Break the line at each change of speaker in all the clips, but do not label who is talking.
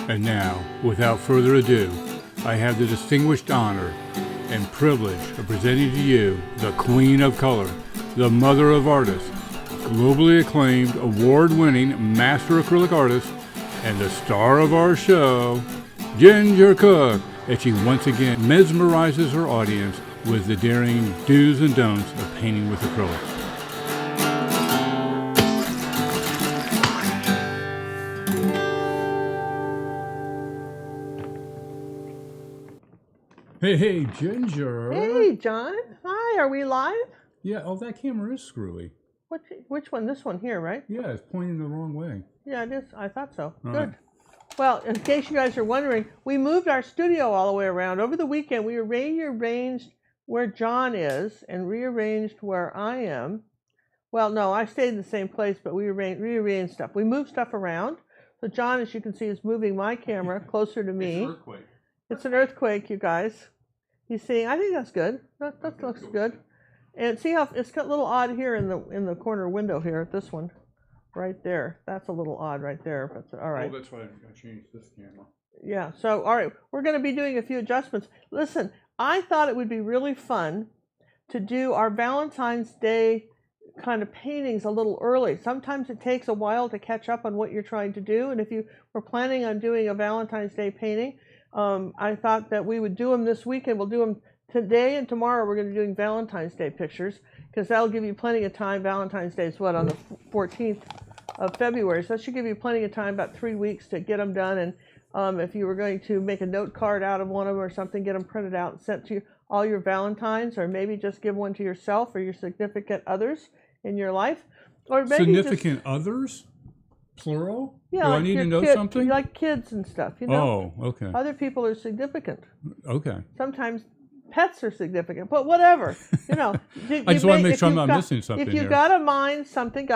And now, without further ado, I have the distinguished honor and privilege of presenting to you the Queen of Color, the Mother of Artists, globally acclaimed, award-winning master acrylic artist, and the star of our show, Ginger Cook, as she once again mesmerizes her audience with the daring do's and don'ts of painting with acrylics. Hey, Ginger.
Hey, John. Hi, are we live?
Yeah, oh, that camera is screwy.
Which one? This one here, right?
Yeah, it's pointing the wrong way.
Yeah, it is. I thought so.
All
Good.
right.
Well, in case you guys are wondering, we moved our studio all the way around. Over the weekend, we rearranged where John is and rearranged where I am. Well, no, I stayed in the same place, but we rearranged stuff. We moved stuff around. So John, as you can see, is moving my camera closer to me.
It's an earthquake.
It's an earthquake, you guys. You see, I think that's good. That looks good. And see how it's got a little odd here in the corner window here. This one, right there. That's a little odd right there. But all right.
Oh, that's why I changed this camera.
Yeah. So all right, we're going to be doing a few adjustments. Listen, I thought it would be really fun to do our Valentine's Day kind of paintings a little early. Sometimes it takes a while to catch up on what you're trying to do, and if you were planning on doing a Valentine's Day painting, I thought that we would do them this weekend. We'll do them today and tomorrow. We're going to be doing Valentine's Day pictures because that'll give you plenty of time. Valentine's Day is what, on the 14th of February, so that should give you plenty of time, about 3 weeks, to get them done. And if you were going to make a note card out of one of them or something, get them printed out and sent to all your Valentines, or maybe just give one to yourself or your significant others in your life. Or maybe
significant others? Plural?
Yeah,
do
like
I need to know
kid,
something?
like kids and stuff, you know.
Oh, okay.
Other people are significant.
Okay.
Sometimes pets are significant, but whatever, you know.
I just want to make sure I'm not missing something.
If you
here.
got to mind something,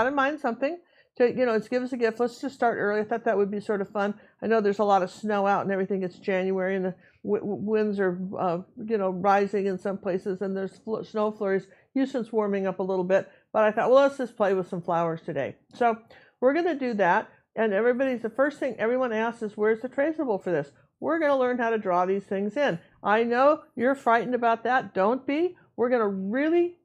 to, you know, it's give us a gift. Let's just start early. I thought that would be sort of fun. I know there's a lot of snow out and everything. It's January and the winds are, you know, rising in some places, and there's snow flurries. Houston's warming up a little bit, but I thought, well, let's just play with some flowers today. So we're going to do that. And the first thing everyone asks is, where's the traceable for this? We're going to learn how to draw these things in. I know you're frightened about that. Don't be. We're going to really,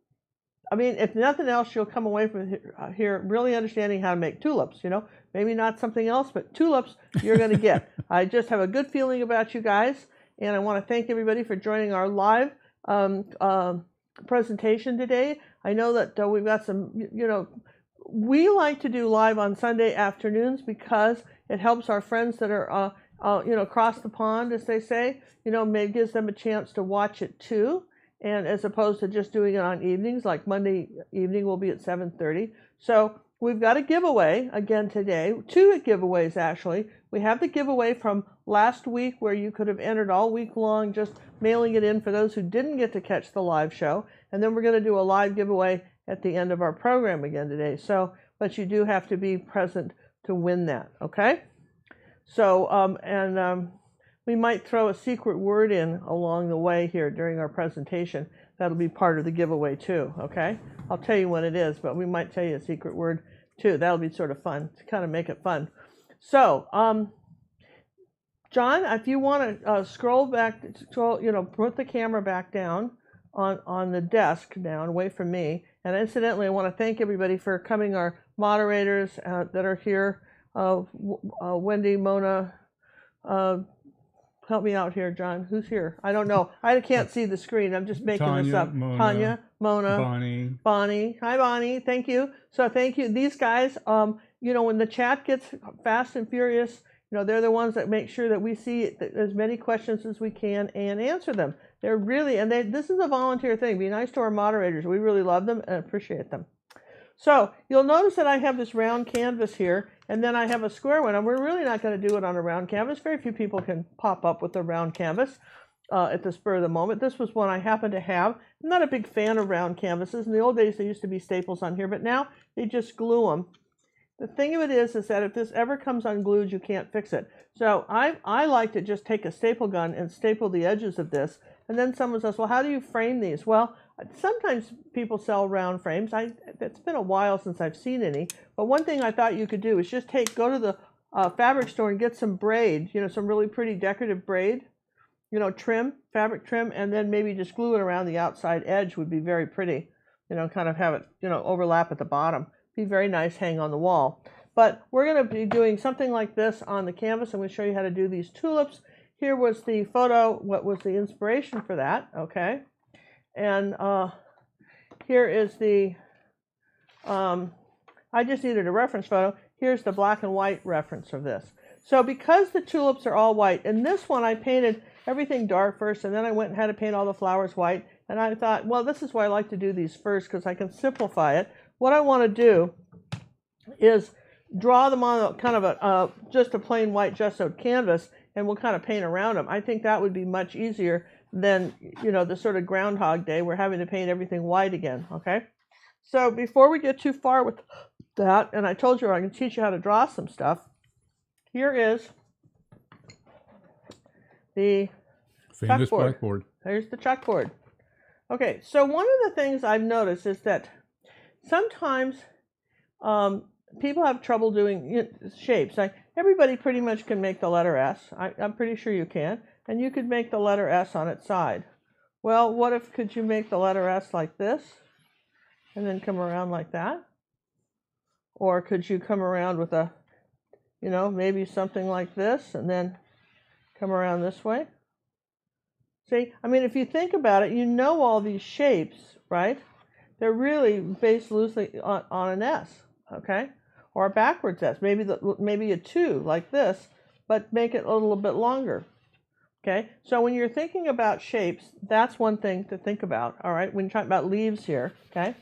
I mean, if nothing else, you'll come away from here really understanding how to make tulips, you know. Maybe not something else, but tulips you're going to get. I just have a good feeling about you guys, and I want to thank everybody for joining our live presentation today. I know that we've got some, you know, we like to do live on Sunday afternoons because it helps our friends that are, you know, across the pond, as they say. You know, maybe gives them a chance to watch it too, and as opposed to just doing it on evenings, like Monday evening will be at 7:30. So we've got a giveaway again today, 2 giveaways actually. We have the giveaway from last week where you could have entered all week long, just mailing it in for those who didn't get to catch the live show. And then we're going to do a live giveaway at the end of our program again today. So, but you do have to be present to win that, okay? So, we might throw a secret word in along the way here during our presentation. That'll be part of the giveaway too, okay? I'll tell you when it is, but we might tell you a secret word too. That'll be sort of fun to kind of make it fun. So, John, if you want to scroll, you know, put the camera back down on the desk down away from me. And incidentally, I want to thank everybody for coming, our moderators that are here. Wendy, Mona, help me out here, John. Who's here? I don't know. I can't see the screen. I'm just making this up. Tanya, Mona, Bonnie. Hi, Bonnie. Thank you. So thank you. These guys, you know, when the chat gets fast and furious, you know, they're the ones that make sure that we see as many questions as we can and answer them. They're really, and this is a volunteer thing. Be nice to our moderators. We really love them and appreciate them. So you'll notice that I have this round canvas here, and then I have a square one, and we're really not going to do it on a round canvas. Very few people can pop up with a round canvas at the spur of the moment. This was one I happen to have. I'm not a big fan of round canvases. In the old days, there used to be staples on here, but now they just glue them. The thing of it is that if this ever comes unglued, you can't fix it. So I like to just take a staple gun and staple the edges of this. And then someone says, well, how do you frame these? Well, Sometimes people sell round frames. It's been a while since I've seen any, but one thing I thought you could do is just go to the fabric store and get some braid, some really pretty decorative braid, trim, fabric trim, and then maybe just glue it around the outside edge would be very pretty, kind of have it, overlap at the bottom. Be very nice, hang on the wall. But we're going to be doing something like this on the canvas. I'm going to show you how to do these tulips. Here was the photo, what was the inspiration for that, okay? And here is the, I just needed a reference photo. Here's the black and white reference of this. So because the tulips are all white, in this one I painted everything dark first, and then I went and had to paint all the flowers white. And I thought, well, this is why I like to do these first, because I can simplify it. What I want to do is draw them on kind of just a plain white gessoed canvas, and we'll kind of paint around them. I think that would be much easier than, the sort of Groundhog Day. We're having to paint everything white again, okay? So before we get too far with that, and I told you I can teach you how to draw some stuff, here is the
famous
chalkboard.
blackboard.
There's the chalkboard. Okay, so one of the things I've noticed is that sometimes people have trouble doing shapes. Everybody pretty much can make the letter S. I'm pretty sure you can. And you could make the letter S on its side. Well, could you make the letter S like this and then come around like that? Or could you come around with maybe something like this and then come around this way? See, if you think about it, all these shapes, right? They're really based loosely on an S, okay? Or a backwards S, maybe a 2 like this, but make it a little bit longer. Okay, so when you're thinking about shapes, that's one thing to think about, all right, when you're talking about leaves here, okay?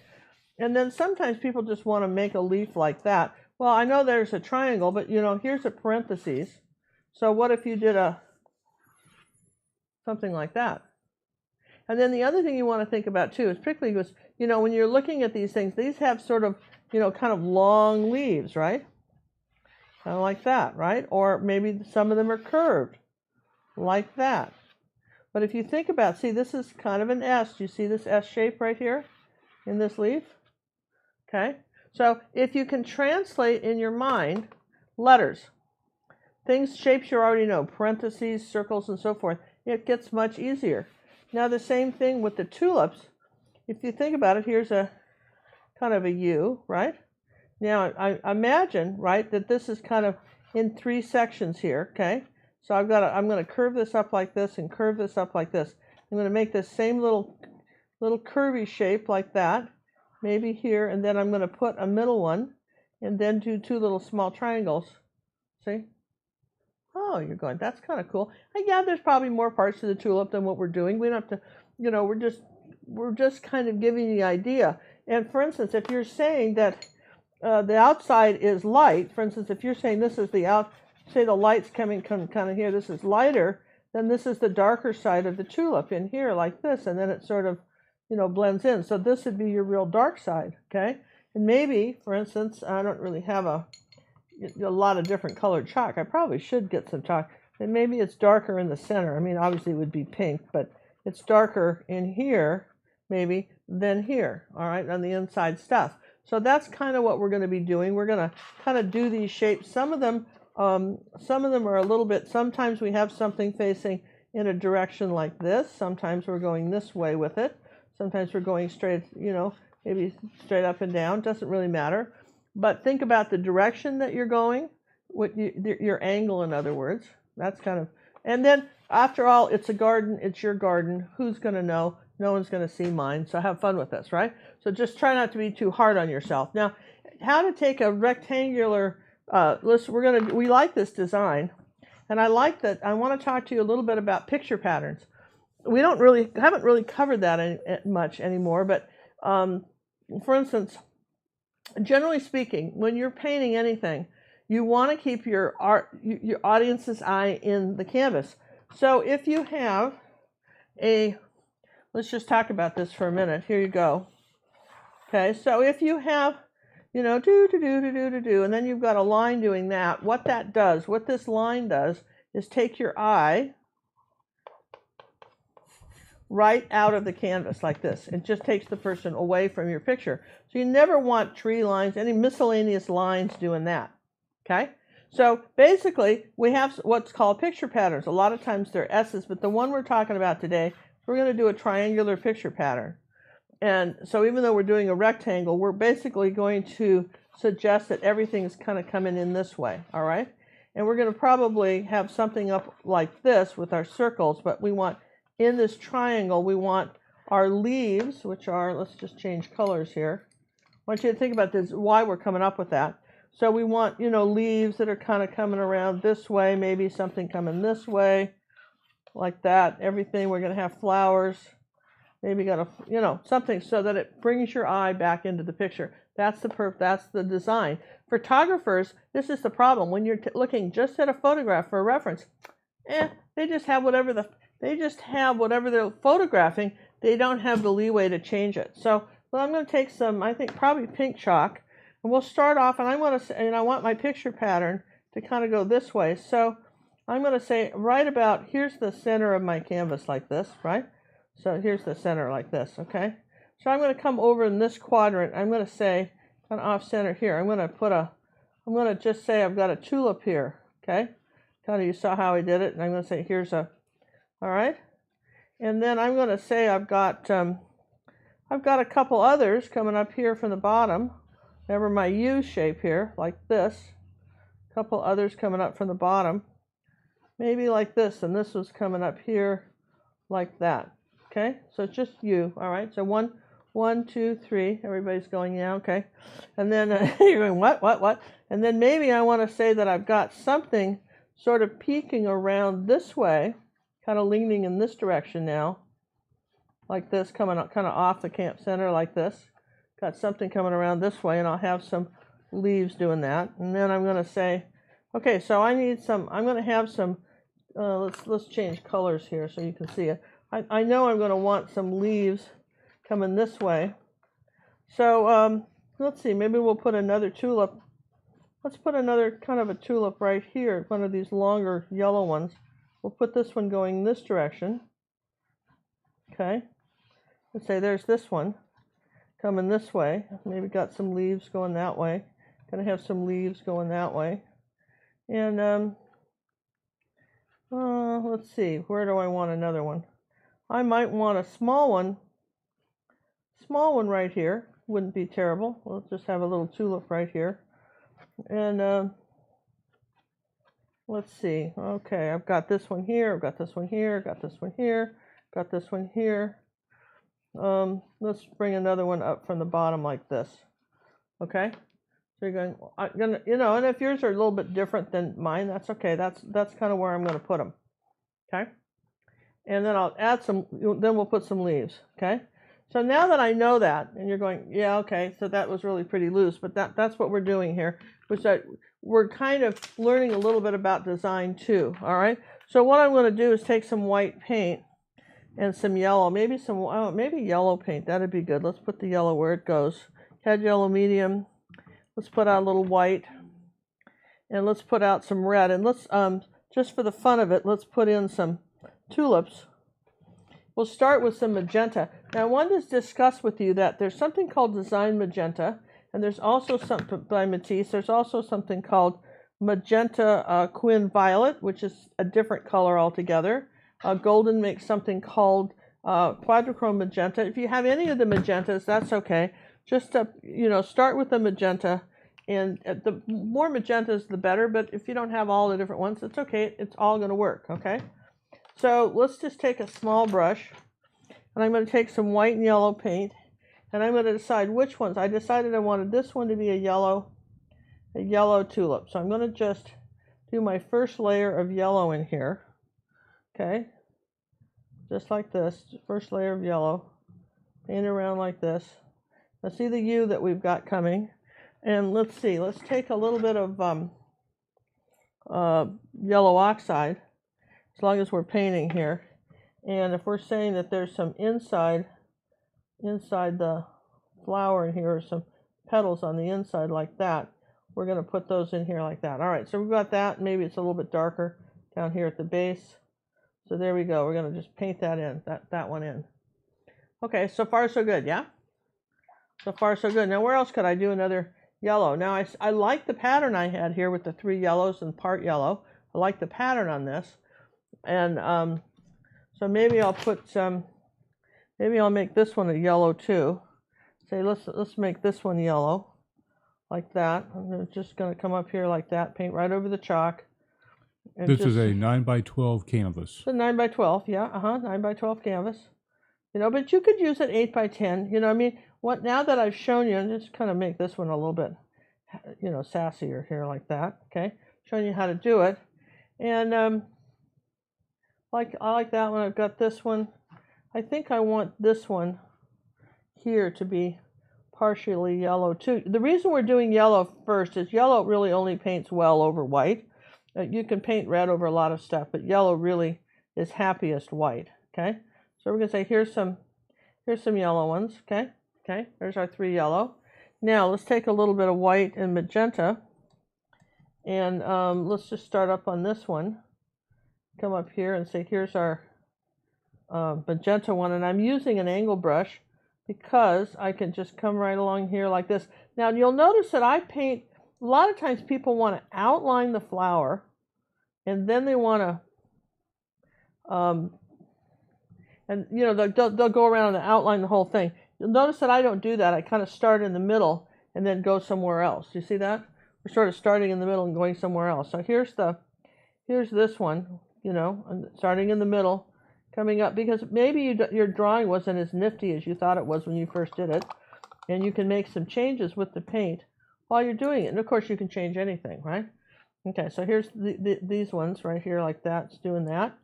And then sometimes people just want to make a leaf like that. Well, I know there's a triangle, but, here's a parentheses. So what if you did something like that? And then the other thing you want to think about, too, is particularly was, when you're looking at these things, these have sort of, kind of long leaves, right? Kind of like that, right? Or maybe some of them are curved. Like that. But if you think about, see, this is kind of an S. Do you see this S shape right here in this leaf? Okay. So if you can translate in your mind letters, shapes you already know, parentheses, circles, and so forth, it gets much easier. Now the same thing with the tulips. If you think about it, here's a kind of a U, right? Now I imagine, right, that this is kind of in 3 sections here, okay? So I'm going to curve this up like this and curve this up like this. I'm going to make this same little curvy shape like that, maybe here, and then I'm going to put a middle one and then do 2 little small triangles. See? Oh, you're going, that's kind of cool. Yeah, there's probably more parts to the tulip than what we're doing. We don't have to, we're just kind of giving you the idea. And for instance, if you're saying that the outside is light, for instance, if you're saying this is say the light's coming kind of here, this is lighter, then this is the darker side of the tulip in here like this, and then it sort of, blends in. So this would be your real dark side, okay? And maybe, for instance, I don't really have a lot of different colored chalk. I probably should get some chalk. And maybe it's darker in the center. Obviously it would be pink, but it's darker in here, maybe, than here, all right, on the inside stuff. So that's kind of what we're going to be doing. We're going to kind of do these shapes. Some of them are a little bit, sometimes we have something facing in a direction like this. Sometimes we're going this way with it. Sometimes we're going straight, maybe straight up and down. Doesn't really matter. But think about the direction that you're going, your angle, in other words. That's kind of, and then after all, it's a garden. It's your garden. Who's going to know? No one's going to see mine. So have fun with this, right? So just try not to be too hard on yourself. Now, how to take a rectangular we like this design, and I like that. I want to talk to you a little bit about picture patterns. We haven't really covered that much anymore, but for instance, generally speaking, when you're painting anything, you want to keep your audience's eye in the canvas. So if you have let's just talk about this for a minute. Here you go. Okay, so if you have and then you've got a line doing that. What this line does is take your eye right out of the canvas like this. It just takes the person away from your picture. So you never want tree lines, any miscellaneous lines doing that. Okay? So basically, we have what's called picture patterns. A lot of times they're S's, but the one we're talking about today, we're going to do a triangular picture pattern. And so even though we're doing a rectangle, we're basically going to suggest that everything's kind of coming in this way, all right? And we're going to probably have something up like this with our circles, but we want, in this triangle, we want our leaves, which are, let's just change colors here. I want you to think about this, why we're coming up with that. So we want, leaves that are kind of coming around this way, maybe something coming this way, like that. Everything, we're going to have flowers. Maybe got a, something so that it brings your eye back into the picture. That's the design. Photographers, this is the problem. When you're looking just at a photograph for a reference, they just have whatever they're photographing. They don't have the leeway to change it. So I'm going to take some, I think probably pink chalk, and we'll start off. And I want my picture pattern to kind of go this way. So I'm going to say right about here's the center of my canvas like this, right? So here's the center like this, okay? So I'm going to come over in this quadrant. I'm going to say, kind of off center here, I'm going to just say I've got a tulip here, okay? Kind of, you saw how I did it, and I'm going to say here's all right? And then I'm going to say I've got a couple others coming up here from the bottom. Remember my U shape here, like this. A couple others coming up from the bottom. Maybe like this, and this was coming up here like that. Okay, so it's just U, all right? So one, two, three. Everybody's going, yeah, okay. And then you're going, what? And then maybe I want to say that I've got something sort of peeking around this way, kind of leaning in this direction now, like this, coming up, kind of off the camp center like this. Got something coming around this way, and I'll have some leaves doing that. And then I'm going to say, okay, so I'm going to have some, let's change colors here so you can see it. I know I'm going to want some leaves coming this way. So let's see, maybe we'll put another tulip. Let's put another kind of a tulip right here, one of these longer yellow ones. We'll put this one going this direction. Okay. Let's say there's this one coming this way. Maybe got some leaves going that way. Gonna have some leaves going that way. And let's see, where do I want another one? I might want a small one right here. Wouldn't be terrible. We'll just have a little tulip right here. And let's see. Okay, I've got this one here. I've got this one here. Got this one here. Got this one here. Let's bring another one up from the bottom like this. Okay. So you're going, and if yours are a little bit different than mine, that's okay. That's kind of where I'm going to put them. Okay. And then I'll add then we'll put some leaves, okay? So now that I know that, and you're going, yeah, okay, so that was really pretty loose, but that's what we're doing here, which we're kind of learning a little bit about design too, all right? So what I'm going to do is take some white paint and some yellow, maybe yellow paint, that'd be good. Let's put the yellow where it goes. Had yellow medium. Let's put out a little white, and let's put out some red, and let's, just for the fun of it, let's put in some tulips. We'll start with some magenta. Now I wanted to discuss with you that there's something called design magenta, and there's also something by Matisse. There's also something called magenta quin violet, which is a different color altogether. Golden makes something called quadrichrome magenta. If you have any of the magentas, that's okay. Just start with the magenta, and the more magentas the better. But if you don't have all the different ones, it's okay. It's all going to work. Okay. So let's just take a small brush, and I'm going to take some white and yellow paint, and I'm going to decide which ones. I decided I wanted this one to be a yellow tulip. So I'm going to just do my first layer of yellow in here. Okay, just like this, first layer of yellow, paint around like this. Now see the U that we've got coming, and let's take a little bit of yellow oxide, as long as we're painting here. And if we're saying that there's some inside the flower in here, or some petals on the inside like that, we're going to put those in here like that. All right, so we've got that. Maybe it's a little bit darker down here at the base. So there we go. We're going to just paint that in, that one in. Okay, so far so good, yeah? So far so good. Now where else could I do another yellow? Now I like the pattern I had here with the 3 yellows and part yellow. I like the pattern on this. And so maybe I'll put some, maybe I'll make this one a yellow too. Say let's make this one yellow, like that. I'm just going to come up here like that, paint right over the chalk.
This is a 9x12 canvas.
It's a 9x12, yeah, 9x12 canvas. You know, but you could use it 8x10. You know, I mean, what now that I've shown you, and just kind of make this one a little bit, you know, sassier here like that. Okay, showing you how to do it, and I like that one. I've got this one. I think I want this one here to be partially yellow too. The reason we're doing yellow first is yellow really only paints well over white. You can paint red over a lot of stuff, but yellow really is happiest white. Okay, so we're gonna say here's some yellow ones. Okay, there's our 3 yellow. Now let's take a little bit of white and magenta, and let's just start up on this one. Come up here and say here's our magenta one, and I'm using an angle brush because I can just come right along here like this. Now you'll notice that I paint, a lot of times people want to outline the flower, and then they want to, and you know, they'll go around and outline the whole thing. You'll notice that I don't do that. I kind of start in the middle and then go somewhere else. You see that? We're sort of starting in the middle and going somewhere else. So here's this one, you know, and starting in the middle, coming up, because maybe your drawing wasn't as nifty as you thought it was when you first did it, and you can make some changes with the paint while you're doing it. And of course you can change anything, right? Okay, so here's these ones right here like that. It's doing that.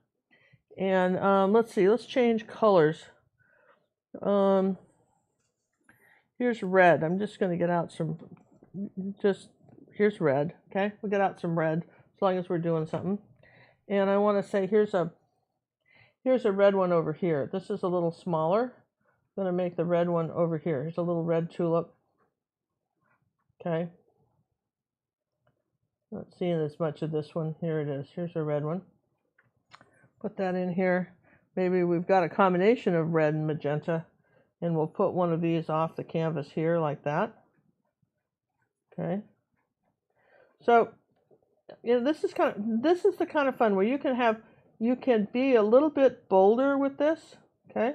And let's see, let's change colors. Here's red. I'm just going to get out some, here's red, okay? We'll get out some red as long as we're doing something. And I want to say here's a red one over here. This is a little smaller. I'm going to make the red one over here. Here's a little red tulip. Okay. Not seeing as much of this one. Here it is. Here's a red one. Put that in here. Maybe we've got a combination of red and magenta, and we'll put one of these off the canvas here like that. Okay. So, you know, this is the kind of fun where you can be a little bit bolder with this, okay?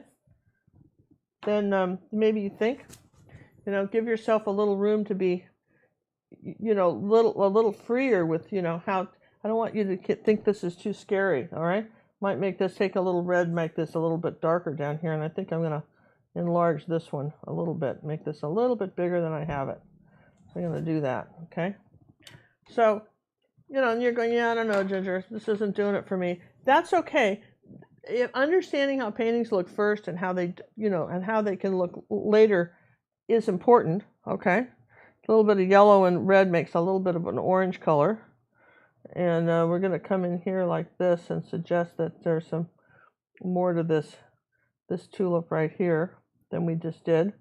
Then maybe you think, you know, give yourself a little room to be, you know, a little freer with, you know, how, I don't want you to think this is too scary, all right? Might make this, take a little red, make this a little bit darker down here, and I think I'm going to enlarge this one a little bit, make this a little bit bigger than I have it. So I'm going to do that, okay? So, you know, and you're going, yeah, I don't know, Ginger, this isn't doing it for me. That's okay. Understanding how paintings look first and how they, you know, and how they can look later is important, okay? A little bit of yellow and red makes a little bit of an orange color. And we're going to come in here like this and suggest that there's some more to this tulip right here than we just did.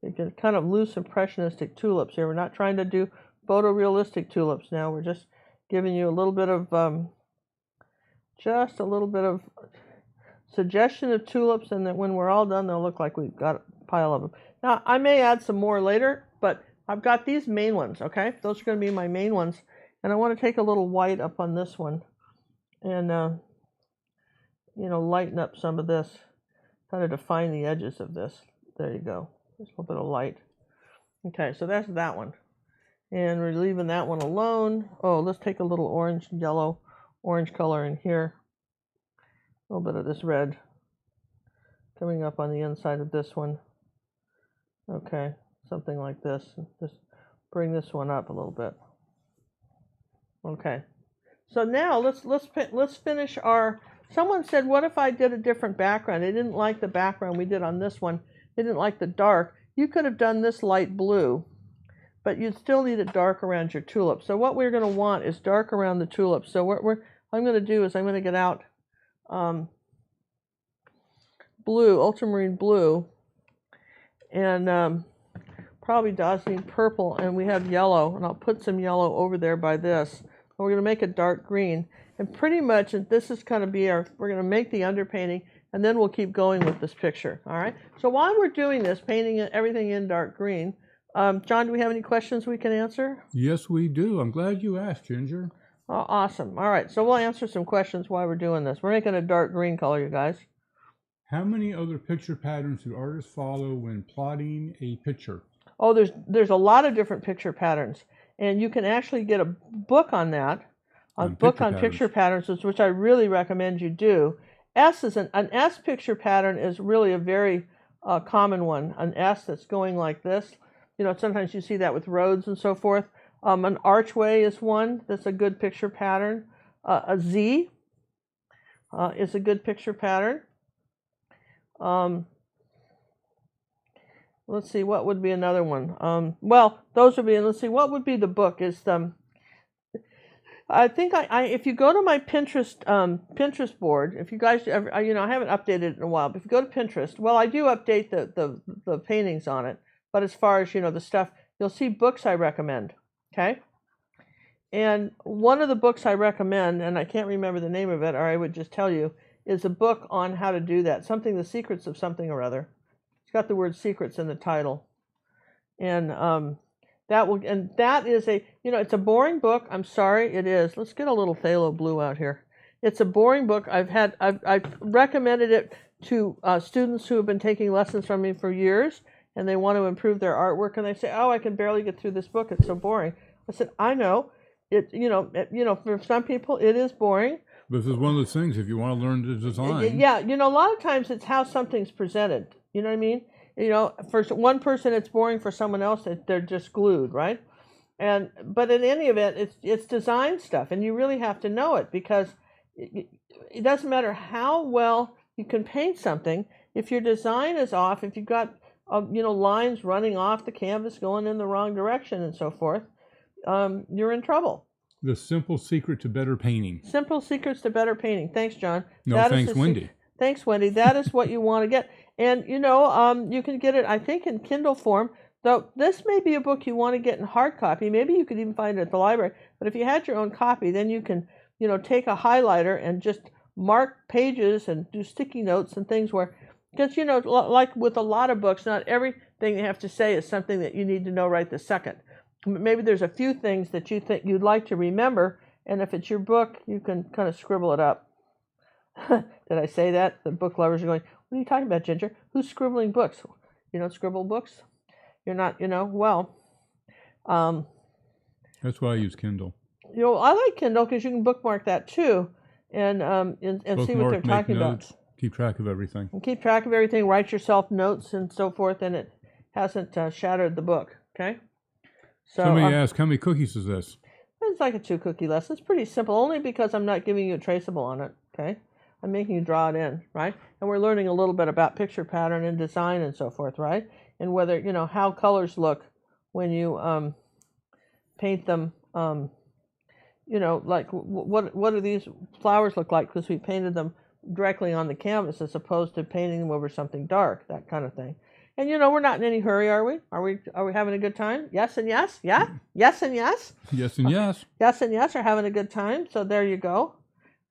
You can kind of loose impressionistic tulips here. We're not trying to do photorealistic tulips now. We're just giving you a little bit of, just a little bit of suggestion of tulips, and that when we're all done, they'll look like we've got a pile of them. Now, I may add some more later, but I've got these main ones, okay? Those are going to be my main ones. And I want to take a little white up on this one and, you know, lighten up some of this, kind of define the edges of this. There you go. Just a little bit of light. Okay, so that's that one. And we're leaving that one alone. Oh, let's take a little orange, yellow, orange color in here. A little bit of this red coming up on the inside of this one. Okay, something like this. Just bring this one up a little bit. Okay, so now let's finish our. Someone said, "What if I did a different background?" They didn't like the background we did on this one. They didn't like the dark. You could have done this light blue, but you'd still need it dark around your tulip. So what we're going to want is dark around the tulip. So what I'm going to do is I'm going to get out blue, ultramarine blue, and probably dazzling purple, and we have yellow, and I'll put some yellow over there by this. we're going to make a dark green. And pretty much, and this is going to be we're going to make the underpainting, and then we'll keep going with this picture, all right? So while we're doing this, painting everything in dark green, John, do we have any questions we can answer?
Yes, we do. I'm glad you asked, Ginger.
Oh, awesome. All right, so we'll answer some questions while we're doing this. We're making a dark green color, you guys.
How many other picture patterns do artists follow when plotting a picture?
Oh, there's a lot of different picture patterns, and you can actually get a book on that, picture patterns, which I really recommend you do. An S picture pattern is really a very common one. An S that's going like this. You know, sometimes you see that with roads and so forth. An archway is one that's a good picture pattern. A Z is a good picture pattern. Let's see, what would be another one? Well, those would be, and let's see, what would be the book? I think if you go to my Pinterest board, if you guys ever, I haven't updated it in a while, but if you go to Pinterest, well, I do update the paintings on it, but as far as, the stuff, you'll see books I recommend, okay? And one of the books I recommend, and I can't remember the name of it, or I would just tell you, is a book on how to do that, The Secrets of Something or Other. It's got the word secrets in the title. And that is it's a boring book. I'm sorry, it is. Let's get a little phthalo blue out here. It's a boring book. I've recommended it to students who have been taking lessons from me for years, and they want to improve their artwork, and they say, "Oh, I can barely get through this book. It's so boring." I said, "I know. For some people it is boring."
This is one of those things, if you want to learn to design.
Yeah, a lot of times it's how something's presented. You know what I mean? For one person it's boring, for someone else they're just glued, right? But in any event, it's design stuff, and you really have to know it, because it doesn't matter how well you can paint something. If your design is off, if you've got lines running off the canvas going in the wrong direction and so forth, you're in trouble.
The simple secret to better painting.
Simple secrets to better painting. Thanks, John.
Thanks, Wendy.
Thanks, Wendy. That is what you want to get. And, you can get it, I think, in Kindle form. Though this may be a book you want to get in hard copy. Maybe you could even find it at the library. But if you had your own copy, then you can, take a highlighter and just mark pages and do sticky notes and things because, like with a lot of books, not everything they have to say is something that you need to know right this second. Maybe there's a few things that you think you'd like to remember, and if it's your book, you can kind of scribble it up. Did I say that? The book lovers are going, "What are you talking about, Ginger? Who's scribbling books? You don't scribble books? You're not, well."
That's why I use Kindle.
I like Kindle because you can bookmark that too, and see what they're talking
notes,
about.
Keep track of everything.
And keep track of everything. Write yourself notes and so forth, and it hasn't shattered the book. Okay. So
somebody asked, how many cookies is this?
It's like a 2-cookie lesson. It's pretty simple, only because I'm not giving you a traceable on it. Okay. I'm making you draw it in, right? And we're learning a little bit about picture pattern and design and so forth, right? And whether, how colors look when you paint them, like what do these flowers look like? Because we painted them directly on the canvas as opposed to painting them over something dark, that kind of thing. And we're not in any hurry, are we? Are we having a good time? Yes and yes? Yeah? Yes and yes?
Yes and yes.
Yes and yes are having a good time. So there you go.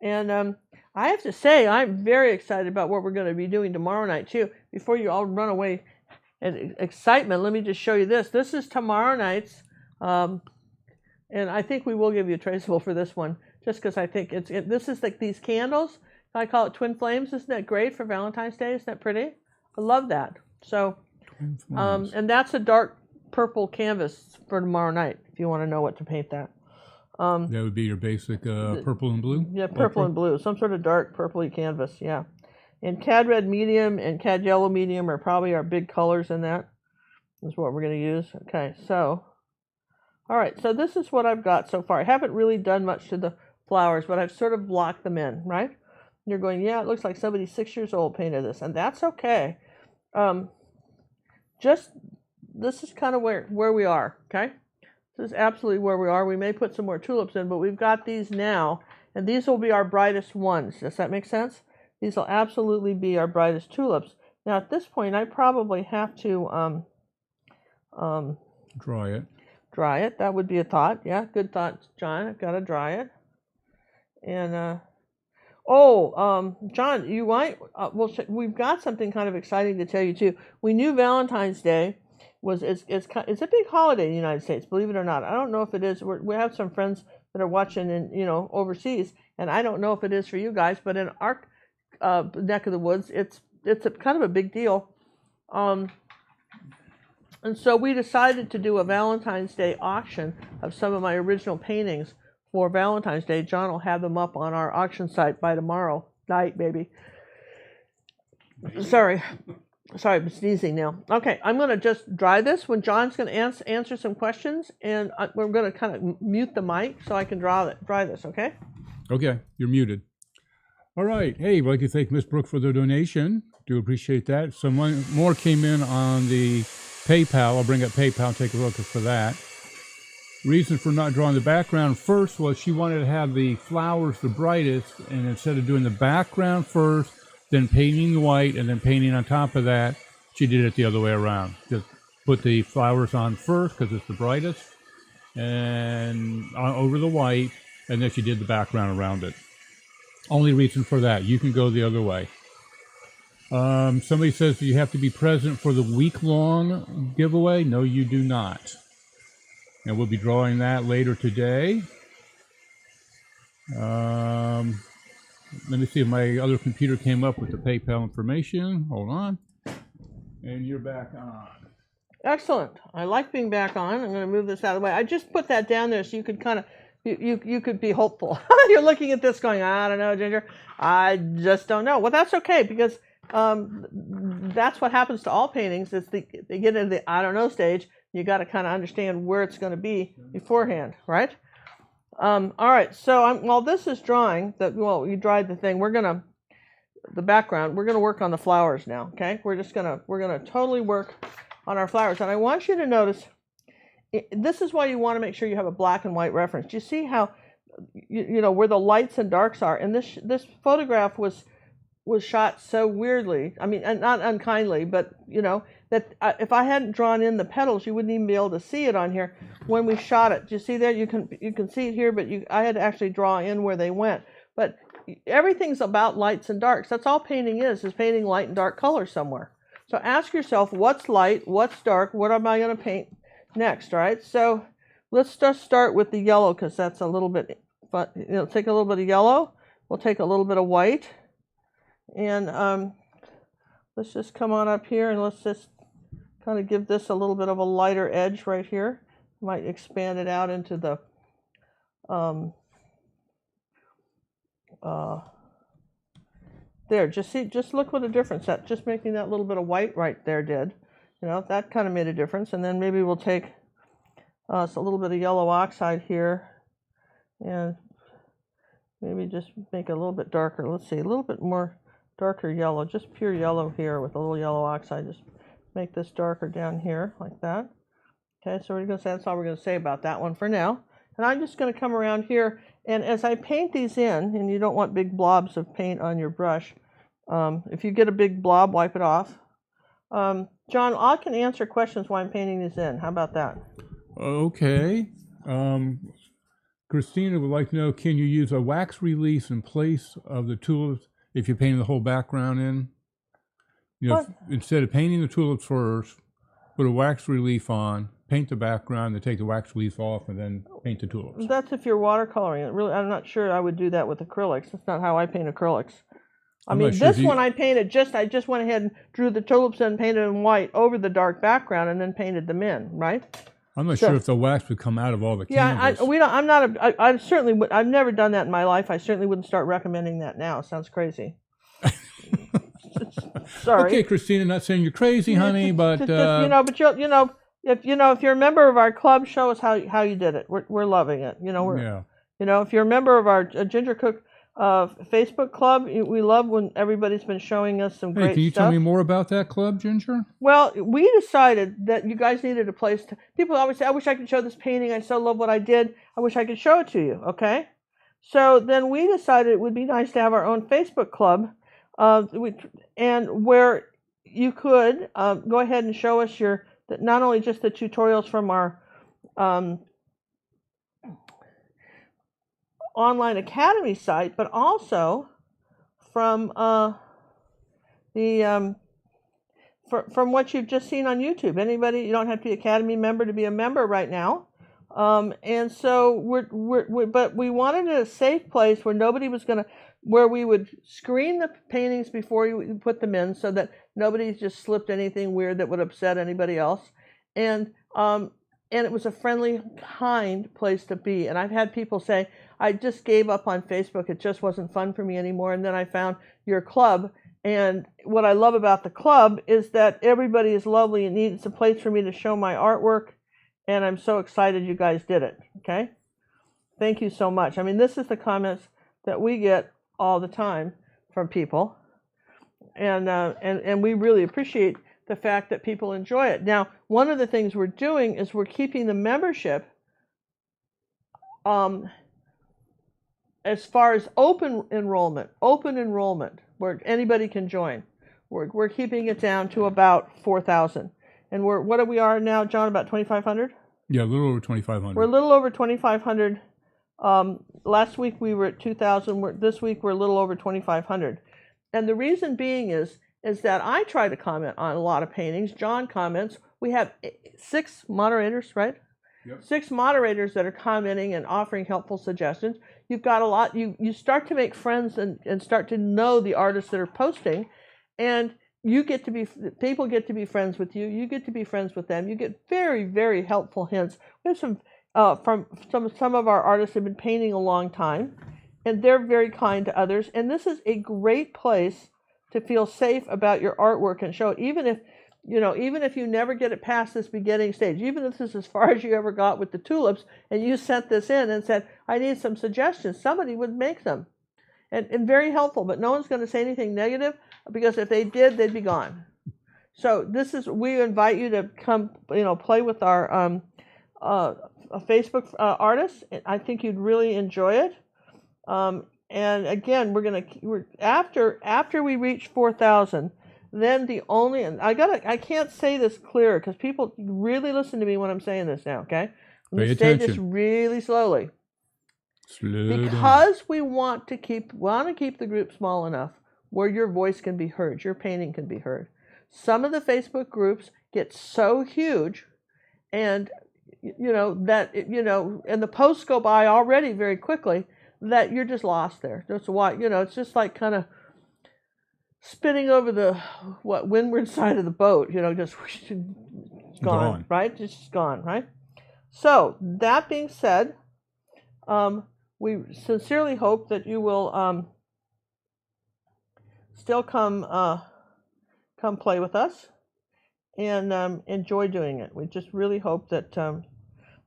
And I have to say, I'm very excited about what we're going to be doing tomorrow night, too. Before you all run away in excitement, let me just show you this. This is tomorrow night's, and I think we will give you a traceable for this one, just because I think this is like these candles. I call it Twin Flames. Isn't that great for Valentine's Day? Isn't that pretty? I love that. So, and that's a dark purple canvas for tomorrow night, if you want to know what to paint that.
That would be your basic purple and blue?
Yeah, purple and blue. Some sort of dark purpley canvas, yeah. And Cad Red Medium and Cad Yellow Medium are probably our big colors in that. That's what we're going to use. Okay, so, all right. So this is what I've got so far. I haven't really done much to the flowers, but I've sort of blocked them in, right? And you're going, yeah, it looks like somebody 6 years old painted this, and that's okay. This is kind of where we are, okay? This is absolutely where we are. We may put some more tulips in, but we've got these now, and these will be our brightest ones. Does that make sense? These will absolutely be our brightest tulips. Now, at this point, I probably have to
dry
dry it. That would be a thought. Yeah, good thought, John. I've got to dry it. And John, you might. We've got something kind of exciting to tell you too. We knew Valentine's Day it's a big holiday in the United States. Believe it or not, I don't know if it is. We have some friends that are watching in overseas, and I don't know if it is for you guys, but in our neck of the woods, it's a kind of a big deal. And so we decided to do a Valentine's Day auction of some of my original paintings for Valentine's Day. John will have them up on our auction site by tomorrow night, maybe. Sorry, I'm sneezing now. Okay, I'm going to just dry this when John's going to answer some questions, and we're going to kind of mute the mic so I can dry this, okay?
Okay, you're muted. All right. Hey, I'd like to thank Miss Brooke for the donation. Do appreciate that. Someone more came in on the PayPal. I'll bring up PayPal and take a look for that. Reason for not drawing the background first was she wanted to have the flowers the brightest, and instead of doing the background first, then painting the white, and then painting on top of that, she did it the other way around. Just put the flowers on first because it's the brightest, and over the white, and then she did the background around it. Only reason for that. You can go the other way. Somebody says you have to be present for the week-long giveaway. No, you do not. And we'll be drawing that later today. Let me see if my other computer came up with the PayPal information. Hold on. And you're back on.
Excellent. I like being back on. I'm going to move this out of the way. I just put that down there so you could kind of, you could be hopeful. You're looking at this going, I don't know, Ginger. I just don't know. Well, that's okay, because that's what happens to all paintings. Is they get into the I don't know stage. You got to kind of understand where it's going to be beforehand, right? All right. So while this is drying, you dried the thing. The background. We're gonna work on the flowers now. Okay. We're gonna totally work on our flowers, and I want you to notice. This is why you want to make sure you have a black and white reference. Do you see how, where the lights and darks are? And this photograph was shot so weirdly. I mean, not unkindly, but that if I hadn't drawn in the petals, you wouldn't even be able to see it on here when we shot it. Do you see there? You can see it here, but I had to actually draw in where they went. But everything's about lights and darks. That's all painting is painting light and dark color somewhere. So ask yourself, what's light, what's dark, what am I going to paint next, right? So let's just start with the yellow, because that's a little bit fun. Take a little bit of yellow. We'll take a little bit of white. And let's just come on up here, and let's just kind of give this a little bit of a lighter edge right here. Might expand it out into the there. Just look what a difference that just making that little bit of white right there did. That kind of made a difference. And then maybe we'll take a little bit of yellow oxide here, and maybe just make it a little bit darker. Let's see, a little bit more darker yellow, just pure yellow here with a little yellow oxide. Just make this darker down here like that. Okay, so that's all we're going to say about that one for now. And I'm just going to come around here, and as I paint these in, and you don't want big blobs of paint on your brush, if you get a big blob, wipe it off. John, I can answer questions while I'm painting these in. How about that?
Okay. Christina would like to know, can you use a wax release in place of the tulips if you're painting the whole background in? Instead of painting the tulips first, put a wax relief on, paint the background, then take the wax relief off, and then paint the tulips.
That's if you're watercoloring it. Really, I'm not sure I would do that with acrylics. That's not how I paint acrylics. This one I painted I just went ahead and drew the tulips and painted them white over the dark background, and then painted them in, right?
I'm not sure if the wax would come out of all the canvas.
I've never done that in my life. I certainly wouldn't start recommending that now. It sounds crazy. Sorry.
Okay, Christina, not saying you're crazy, honey, but
if you're a member of our club, show us how you did it. We're loving it. If you're a member of our Ginger Cook Facebook club, we love when everybody's been showing us some great stuff.
Can you tell me more about that club, Ginger?
Well, we decided that you guys needed a place to. People always say, "I wish I could show this painting. I so love what I did. I wish I could show it to you." Okay, so then we decided it would be nice to have our own Facebook club, and where you could go ahead and show us not only just the tutorials from our online academy site, but also from from what you've just seen on YouTube. Anybody, you don't have to be Academy member to be a member right now. And so but we wanted a safe place where nobody was going to, where we would screen the paintings before you put them in, so that nobody just slipped anything weird that would upset anybody else. And it was a friendly, kind place to be. And I've had people say, I just gave up on Facebook. It just wasn't fun for me anymore. And then I found your club. And what I love about the club is that everybody is lovely and neat. It's a place for me to show my artwork. And I'm so excited you guys did it. Okay? Thank you so much. I mean, this is the comments that we get all the time from people. And we really appreciate the fact that people enjoy it. Now, one of the things we're doing is we're keeping the membership as far as open enrollment, where anybody can join. We're keeping it down to about 4,000. And what are we now, John, about 2,500?
Yeah, a little over 2,500.
We're a little over 2,500. Last week we were at 2,000. This week we're a little over 2,500. And the reason being is that I try to comment on a lot of paintings. John comments. We have 6 moderators, right?
Yep.
6 moderators that are commenting and offering helpful suggestions. You've got a lot. You start to make friends and start to know the artists that are posting, and people get to be friends with you. You get to be friends with them. You get very, very helpful hints. We have some from some of our artists have been painting a long time, and they're very kind to others. And this is a great place to feel safe about your artwork and show it, even if you never get it past this beginning stage, even if this is as far as you ever got with the tulips, and you sent this in and said, I need some suggestions, somebody would make them. And very helpful, but no one's going to say anything negative, because if they did, they'd be gone. So we invite you to come, play with our Facebook artists. I think you'd really enjoy it. And again, after we reach 4,000, then I can't say this clearer, because people really listen to me when I'm saying this now, okay? Let me say this really slowly. Because we want to keep the group small enough where your voice can be heard, your painting can be heard. Some of the Facebook groups get so huge, and and the posts go by already very quickly, that you're just lost there. That's why, it's just like kind of spinning over the windward side of the boat, just gone, right? Just gone, right? So that being said, we sincerely hope that you will still come play with us and enjoy doing it. We just really hope that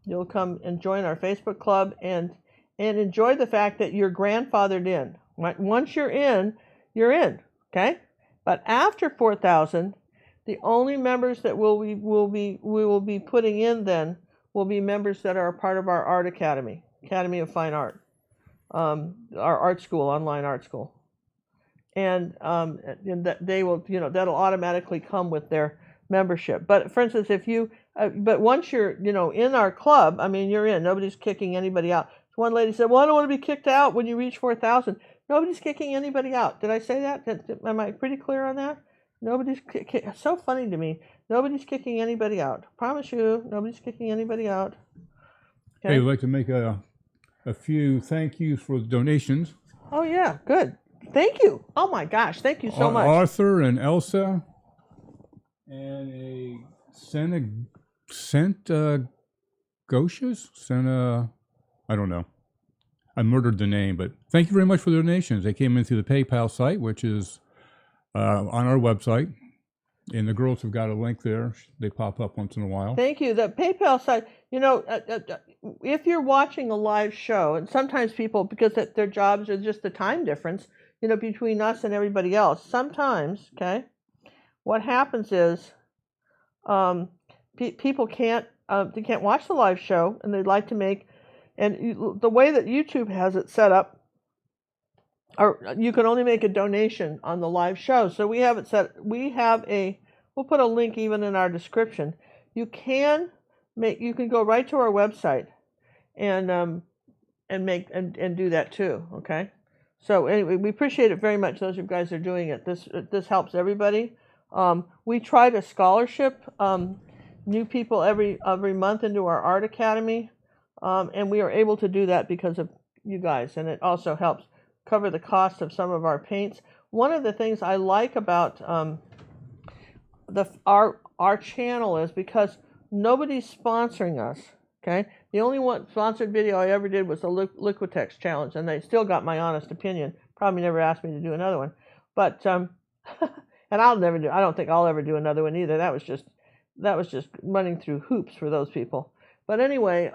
you'll come and join our Facebook club and enjoy the fact that you're grandfathered in. Right? Once you're in, okay? But after 4,000, the only members that we will be putting in then will be members that are a part of our Art Academy of Fine Art, our art school, online art school, and that they will, that'll automatically come with their membership. But for instance, but once you're, in our club, you're in. Nobody's kicking anybody out. One lady said, "Well, I don't want to be kicked out when you reach 4,000." Nobody's kicking anybody out. Did I say that? Am I pretty clear on that? Nobody's so funny to me. Nobody's kicking anybody out. Promise you, nobody's kicking anybody out. Okay?
Hey, I'd like to make a few thank yous for the donations.
Oh yeah, good. Thank you. Oh my gosh, thank you so much.
Arthur and Elsa, and a Goshes? I don't know. I murdered the name, but thank you very much for the donations. They came in through the PayPal site, which is on our website, and the girls have got a link there. They pop up once in a while.
Thank you. The PayPal site, if you're watching a live show, and sometimes people, because their jobs are just the time difference, between us and everybody else, sometimes, okay, what happens is people can't watch the live show, and they'd like to make. And the way that YouTube has it set up, you can only make a donation on the live show. So we have it set. We'll put a link even in our description. You can you can go right to our website and do that too. Okay. So anyway, we appreciate it very much. Those of you guys are doing it. This helps everybody. We try to scholarship new people every month into our art academy, and we are able to do that because of you guys, and it also helps cover the cost of some of our paints. One of the things I like about our channel is because nobody's sponsoring us. Okay, the only one sponsored video I ever did was the Liquitex challenge, and they still got my honest opinion. Probably never asked me to do another one, but and I'll never do. I don't think I'll ever do another one either. That was just running through hoops for those people. But anyway,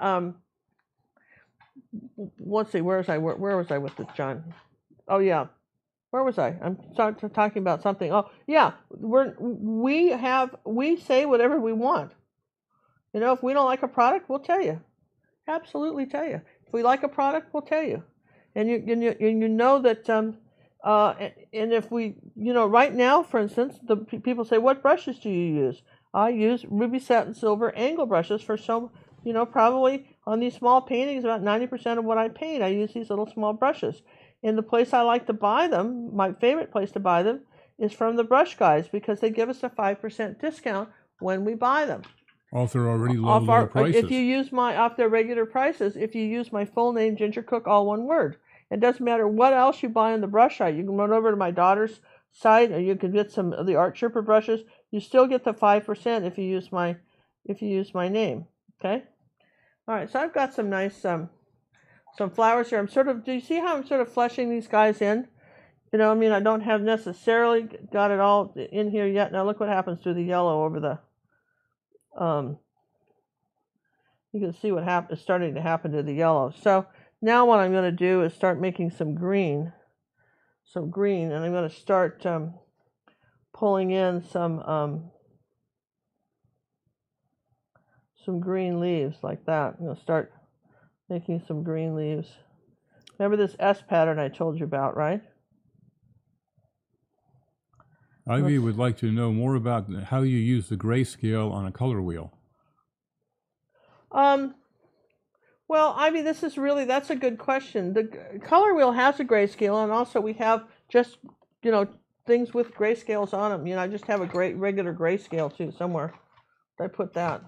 let's see. Where was I with this, John? Oh yeah, where was I? I'm talking about something. Oh yeah, we say whatever we want. You know, if we don't like a product, we'll tell you. Absolutely tell you. If we like a product, we'll tell you. And you know that, and if we, right now, for instance, the people say, what brushes do you use? I use ruby satin silver angle brushes for some, probably on these small paintings, about 90% of what I paint, I use these little small brushes. And the place I like to buy them, my favorite place to buy them, is from the Brush Guys, because they give us a 5% discount when we buy them.
Off their already low prices.
If you use off their regular prices, if you use my full name, Ginger Cook, all one word. It doesn't matter what else you buy on the brush site. You can run over to my daughter's site, or you can get some of the Art Chipper brushes. You still get the 5% if you use my name. Okay. All right. So I've got some nice some flowers here. Do you see how I'm sort of fleshing these guys in? I don't have necessarily got it all in here yet. Now look what happens to the yellow over the. You can see what is starting to happen to the yellow. So now what I'm going to do is start making some green, and I'm going to start pulling in some green leaves like that. I'm going to start making some green leaves. Remember this S pattern I told you about, right?
Ivy would like to know more about how you use the grayscale on a color wheel.
Well, Ivy, that's a good question. The color wheel has a grayscale, and also we have just, things with grayscales on them. I just have a great regular grayscale too somewhere. I put that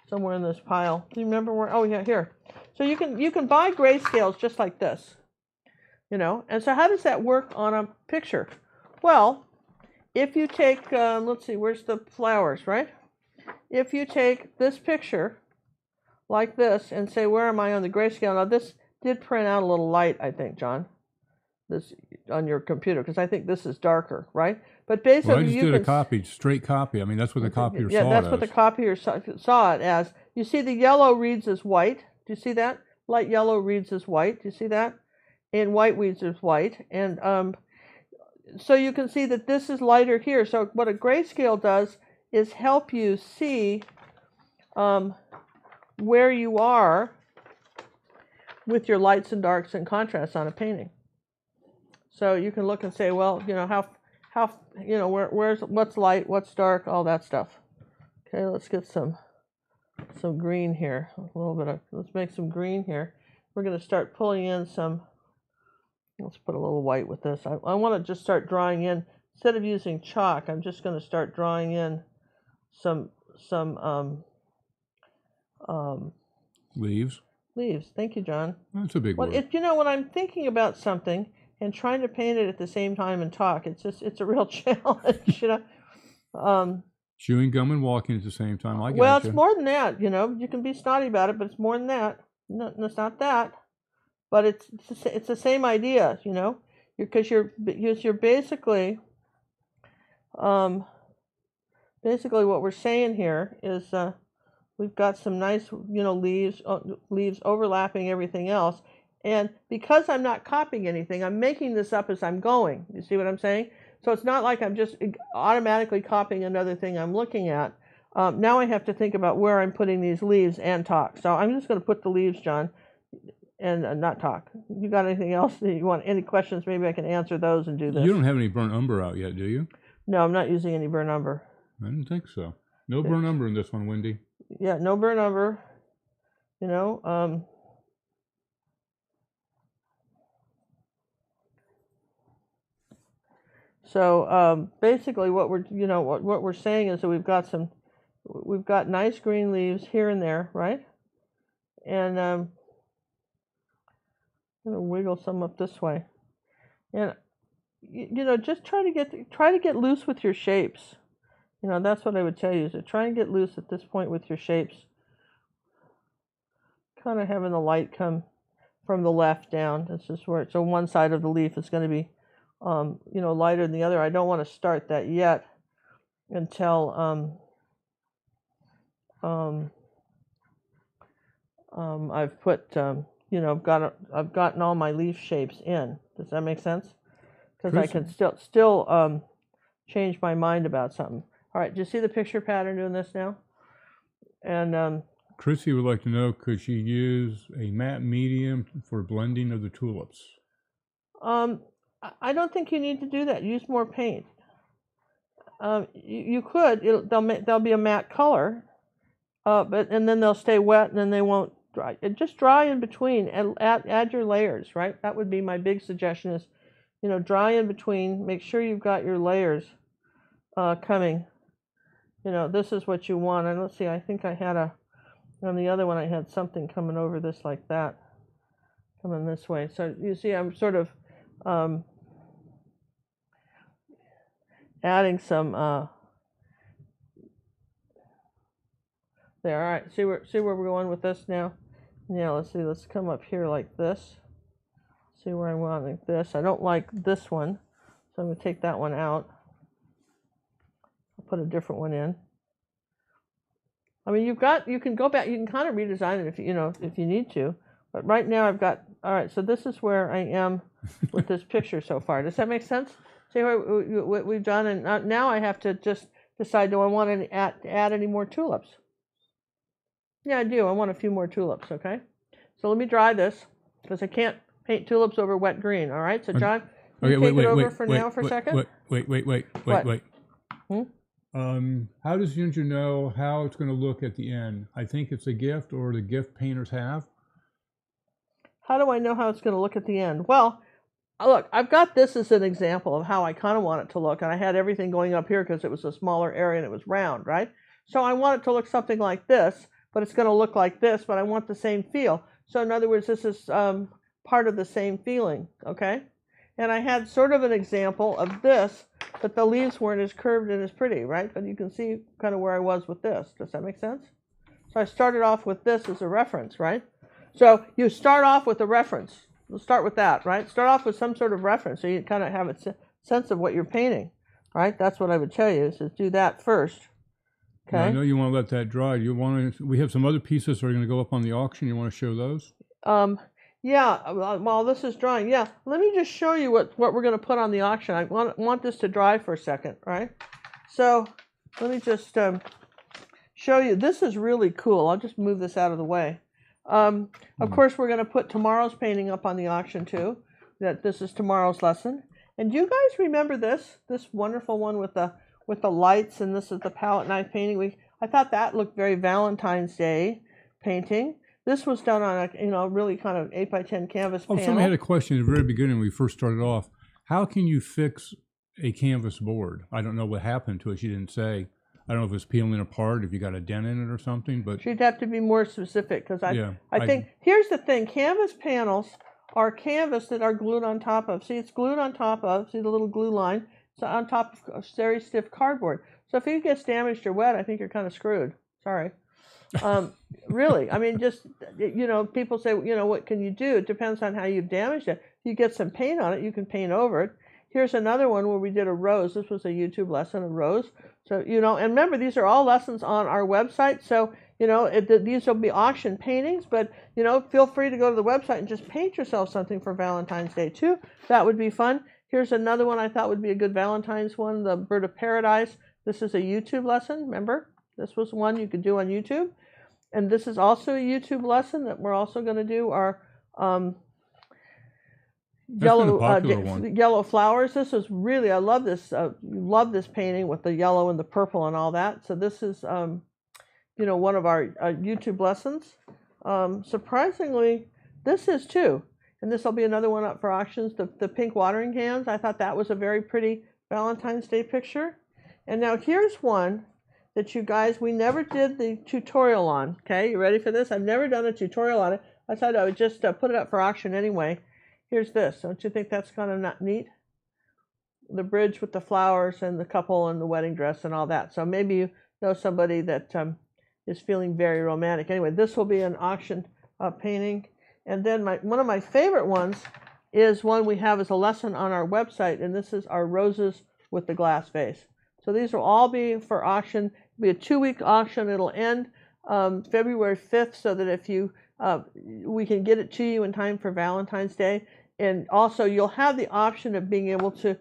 somewhere in this pile. Do you remember where? Oh yeah, here. So you can buy grayscales just like this, And so how does that work on a picture? Well, if you take, let's see, where's the flowers, right? If you take this picture like this and say, where am I on the grayscale? Now this did print out a little light, I think, John, this on your computer, because I think this is darker, right? But basically,
I just did a straight copy. I mean, that's what the copier saw it as.
Yeah, that's what the copier saw it as. You see the yellow reads as white. Do you see that? Light yellow reads as white. Do you see that? And white reads as white. And so you can see that this is lighter here. So what a grayscale does is help you see where you are with your lights and darks and contrasts on a painting. So you can look and say, well, how what's light, what's dark, all that stuff. Okay, let's get some green here. Let's make some green here. We're going to start pulling in some. Let's put a little white with this. I want to just start drawing in, instead of using chalk, I'm just going to start drawing in some
leaves.
Leaves. Thank you, John.
That's a big word.
When I'm thinking about something and trying to paint it at the same time and talk, it's a real challenge,
Chewing gum and walking at the same time.
It's more than that. You can be snotty about it, but it's more than that. No, it's not that. But it's the same idea, because you're basically what we're saying here is we've got some nice leaves overlapping everything else, and because I'm not copying anything, I'm making this up as I'm going. You see what I'm saying? So it's not like I'm just automatically copying another thing I'm looking at. Now I have to think about where I'm putting these leaves and talk. So I'm just going to put the leaves, John. And not talk. You got anything else that you want? Any questions? Maybe I can answer those and do this.
You don't have any burnt umber out yet, do you?
No, I'm not using any burnt umber.
I didn't think so. No burn umber in this one, Wendy.
Yeah, no burn umber. You know, so basically, what we're saying is that we've got nice green leaves here and there, right? And I'm gonna wiggle some up this way, and just try to get loose with your shapes. That's what I would tell you, is to try and get loose at this point with your shapes. Kind of having the light come from the left down. This is where so one side of the leaf is going to be lighter than the other. I don't want to start that yet until I've put I've gotten all my leaf shapes in. Does that make sense? Because I can still change my mind about something. All right, do you see the picture pattern doing this now? And
Chrissy would like to know, could she use a matte medium for blending of the tulips?
I don't think you need to do that. Use more paint. You could. They'll be a matte color, and then they'll stay wet, and then they won't dry. Just dry in between, and add your layers. Right. That would be my big suggestion. Is dry in between. Make sure you've got your layers coming. This is what you want. And let's see. I think I had on the other one, I had something coming over this like that, coming this way. So you see, I'm sort of adding some there. All right, see where we're going with this now? Yeah, let's see. Let's come up here like this. See where I want like this. I don't like this one, so I'm going to take that one out. I'll put a different one in. I mean, you can go back, you can kind of redesign it if you need to. But right now I've got, all right, so this is where I am with this picture so far. Does that make sense? See what we've done? And now I have to just decide, do I want to add any more tulips? Yeah, I do. I want a few more tulips, okay? So let me dry this, because I can't paint tulips over wet green, all right? So John, take it over for a second.
Wait. How does Ginger know how it's going to look at the end? I think it's a gift, or the gift painters have.
How do I know how it's going to look at the end? Well, look, I've got this as an example of how I kind of want it to look, and I had everything going up here because it was a smaller area and it was round, right? So I want it to look something like this, but it's going to look like this, but I want the same feel. So in other words, this is part of the same feeling, okay? And I had sort of an example of this, but the leaves weren't as curved and as pretty, right? But you can see kind of where I was with this. Does that make sense? So I started off with this as a reference, right? So you start off with a reference. We'll start with that, right? Start off with some sort of reference so you kind of have a sense of what you're painting, right? That's what I would tell you, is to do that first. Okay.
Now, I know you want to let that dry. We have some other pieces that are going to go up on the auction. You want to show those?
Yeah, while this is drying, yeah, let me just show you what we're going to put on the auction. I want this to dry for a second, right? So let me just show you. This is really cool. I'll just move this out of the way. Of course, we're going to put tomorrow's painting up on the auction too. This is tomorrow's lesson. And do you guys remember this wonderful one with the lights? And this is the palette knife painting. I thought that looked very Valentine's Day painting. This was done on a really kind of 8x10 canvas panel.
Somebody had a question at the very beginning when we first started off. How can you fix a canvas board? I don't know what happened to it. She didn't say. I don't know if it's peeling apart, if you got a dent in it or something. But
she'd have to be more specific, because I think here's the thing: canvas panels are canvas that are glued on top of. See, it's glued on top of. See the little glue line? It's on top of very stiff cardboard. So if it gets damaged or wet, I think you're kind of screwed. Sorry. Really, I mean, just, people say, what can you do? It depends on how you've damaged it. If you get some paint on it, you can paint over it. Here's another one where we did a rose. This was a YouTube lesson, a rose. So, and remember, these are all lessons on our website. So, these will be auction paintings, but, feel free to go to the website and just paint yourself something for Valentine's Day too. That would be fun. Here's another one I thought would be a good Valentine's one, the Bird of Paradise. This is a YouTube lesson, remember? This was one you could do on YouTube. And this is also a YouTube lesson that we're also going to do our,
That's been a popular one.
Yellow flowers. This is really, I love this. Love this painting with the yellow and the purple and all that. So this is, one of our YouTube lessons. Surprisingly, this is too, and this will be another one up for auctions. The pink watering cans. I thought that was a very pretty Valentine's Day picture. And now here's one that you guys, we never did the tutorial on. Okay, you ready for this? I've never done a tutorial on it. I thought I would just put it up for auction anyway. Here's this. Don't you think that's kind of neat? The bridge with the flowers and the couple and the wedding dress and all that. So maybe you know somebody that is feeling very romantic. Anyway, this will be an auction painting. And then one of my favorite ones is one we have as a lesson on our website, and this is our roses with the glass vase. So these will all be for auction. It'll be a 2-week auction. It'll end February 5th, so that if you we can get it to you in time for Valentine's Day. And also, you'll have the option of being able to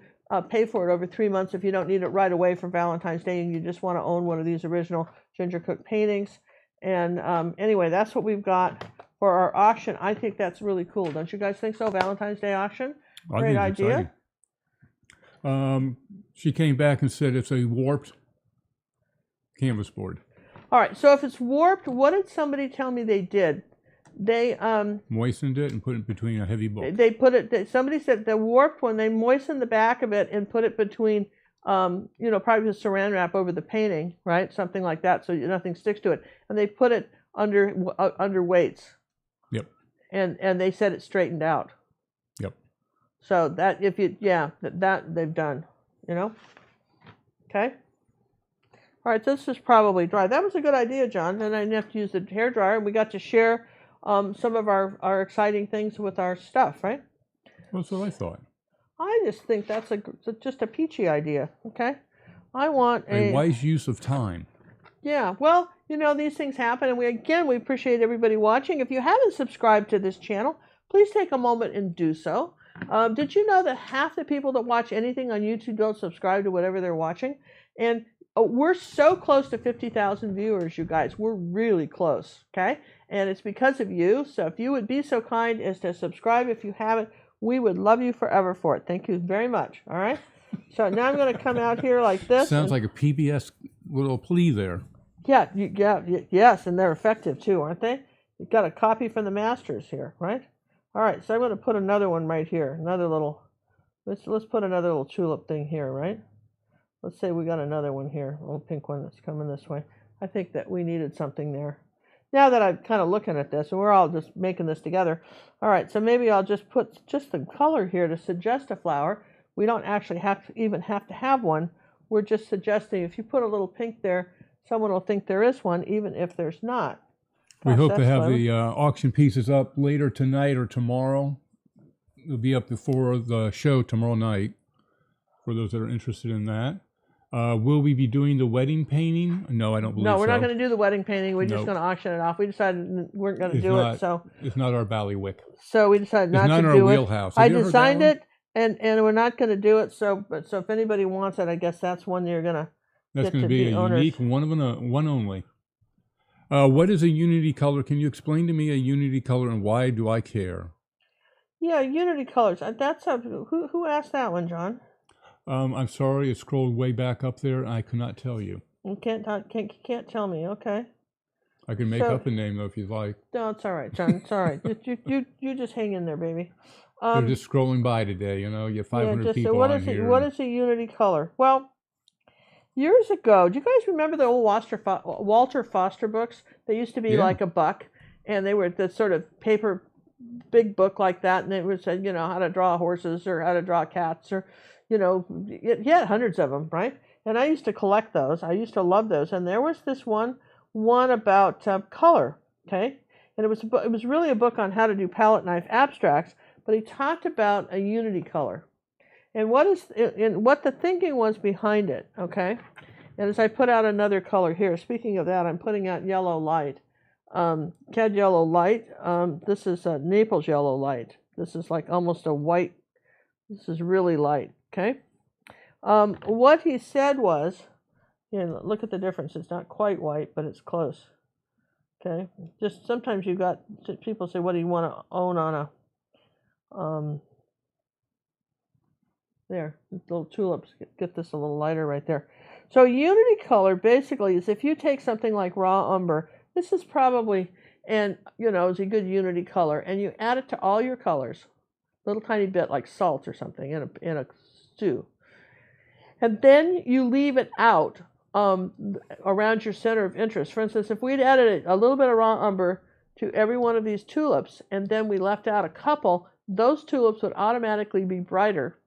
pay for it over 3 months if you don't need it right away for Valentine's Day and you just want to own one of these original Ginger Cook paintings. And anyway, that's what we've got for our auction. I think that's really cool. Don't you guys think so? Valentine's Day auction? Great idea.
She came back and said it's a warped canvas board.
All right, so if it's warped, what did somebody tell me they did? They
moistened it and put it between a heavy book.
They put it. Somebody said the warped one. They moistened the back of it and put it between, probably the Saran wrap over the painting, right? Something like that, so nothing sticks to it. And they put it under weights.
Yep.
And they said it straightened out.
Yep.
So that that they've done, Okay. All right, this is probably dry. That was a good idea, John. Then I didn't have to use the hairdryer, and we got to share some of our exciting things with our stuff, right?
That's what I thought.
I just think that's just a peachy idea, okay? I want
a wise use of time.
Yeah, well, these things happen, and we appreciate everybody watching. If you haven't subscribed to this channel, please take a moment and do so. Did you know that half the people that watch anything on YouTube don't subscribe to whatever they're watching? And we're so close to 50,000 viewers, you guys. We're really close, okay? And it's because of you. So if you would be so kind as to subscribe if you haven't, we would love you forever for it. Thank you very much, all right? So now I'm going to come out here like this.
Sounds like a PBS little plea there.
Yeah, yes, and they're effective too, aren't they? You've got a copy from the masters here, right? All right, so I'm going to put another one right here. Let's put another little tulip thing here, right? Let's say we got another one here, a little pink one that's coming this way. I think that we needed something there. Now that I'm kind of looking at this, and we're all just making this together. All right, so maybe I'll just put just the color here to suggest a flower. We don't actually have to have one. We're just suggesting if you put a little pink there, someone will think there is one, even if there's not.
We hope to have the auction pieces up later tonight or tomorrow. It'll be up before the show tomorrow night for those that are interested in that. Will we be doing the wedding painting? No, I don't believe so.
No, we're not going to do the wedding painting. We're just going to auction it off. We decided we weren't going to do it. So
it's not our bailiwick.
So we decided not to do it.
It's not our wheelhouse.
I designed it, and we're not going to do it. So if anybody wants it, I guess that's one you're going to.
That's going to be a unique one only. What is a unity color? Can you explain to me a unity color and why do I care?
Yeah, unity colors. That's who asked that one, John?
I'm sorry, it scrolled way back up there. I could not tell you.
You can't tell me. Okay.
I can make up a name though if you'd like.
No, it's all right, John. It's all right. you just hang in there, baby.
You're just scrolling by today. You have 500 people on here.
What is a unity color? Well, years ago, do you guys remember the old Walter Foster books? They used to be like $1, and they were the sort of paper, big book like that, and it would say, how to draw horses or how to draw cats or. He had hundreds of them, right? And I used to collect those. I used to love those. And there was this one about color, okay? And it was really a book on how to do palette knife abstracts, but he talked about a unity color and what the thinking was behind it, okay? And as I put out another color here, speaking of that, I'm putting out yellow light, Cad yellow light. This is a Naples yellow light. This is like almost a white. This is really light. Okay. What he said was, look at the difference. It's not quite white, but it's close. Okay. Just sometimes you got people say, "What do you want to own on There, little tulips. Get this a little lighter right there. So unity color basically is if you take something like raw umber, this is probably, and is a good unity color, and you add it to all your colors, a little tiny bit like salt or something in a stew, and then you leave it out around your center of interest. For instance, if we'd added a little bit of raw umber to every one of these tulips, and then we left out a couple, those tulips would automatically be brighter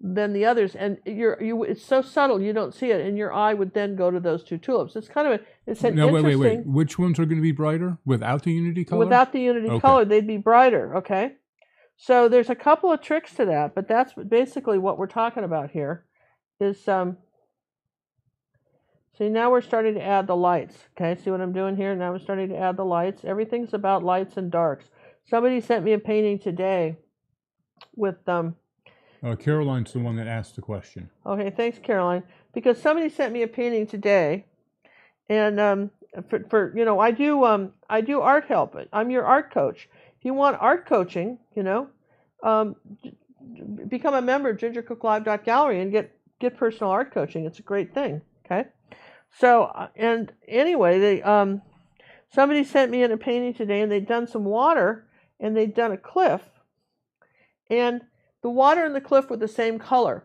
than the others, and it's so subtle you don't see it, and your eye would then go to those two tulips. It's kind of it's an interesting.
Wait. Which ones are going to be brighter without the unity color?
Without the unity color, they'd be brighter. Okay, so there's a couple of tricks to that, but that's basically what we're talking about here. Is see, now we're starting to add the lights. Okay, see what I'm doing here? Now we're starting to add the lights. Everything's about lights and darks. Somebody sent me a painting today with
Caroline's the one that asked the question. Okay,
thanks, Caroline. Because somebody sent me a painting today, and I do art help. I'm your art coach. If you want art coaching, become a member of gingercooklive.gallery and get personal art coaching. It's a great thing. Okay, so and anyway, somebody sent me in a painting today, and they'd done some water, and they'd done a cliff, and the water and the cliff were the same color.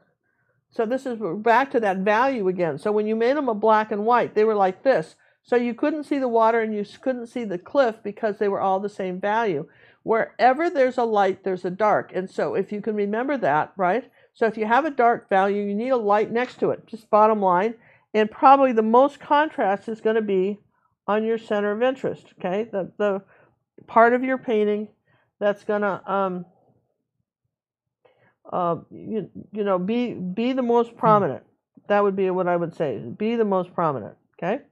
So this is back to that value again. So when you made them a black and white, they were like this. So you couldn't see the water and you couldn't see the cliff because they were all the same value. Wherever there's a light, there's a dark. And so if you can remember that, right? So if you have a dark value, you need a light next to it, just bottom line. And probably the most contrast is going to be on your center of interest, okay? The part of your painting that's going to be the most prominent. That would be what I would say. Be the most prominent. Okay.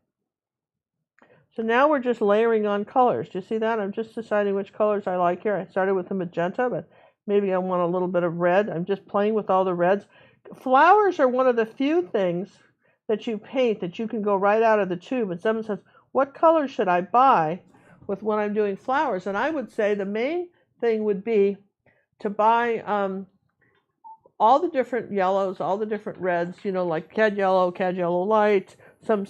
So now we're just layering on colors. Do you see that? I'm just deciding which colors I like here. I started with the magenta, but maybe I want a little bit of red. I'm just playing with all the reds. Flowers are one of the few things that you paint that you can go right out of the tube. And someone says, what color should I buy with when I'm doing flowers? And I would say the main thing would be to buy all the different yellows, all the different reds, like cad yellow light, some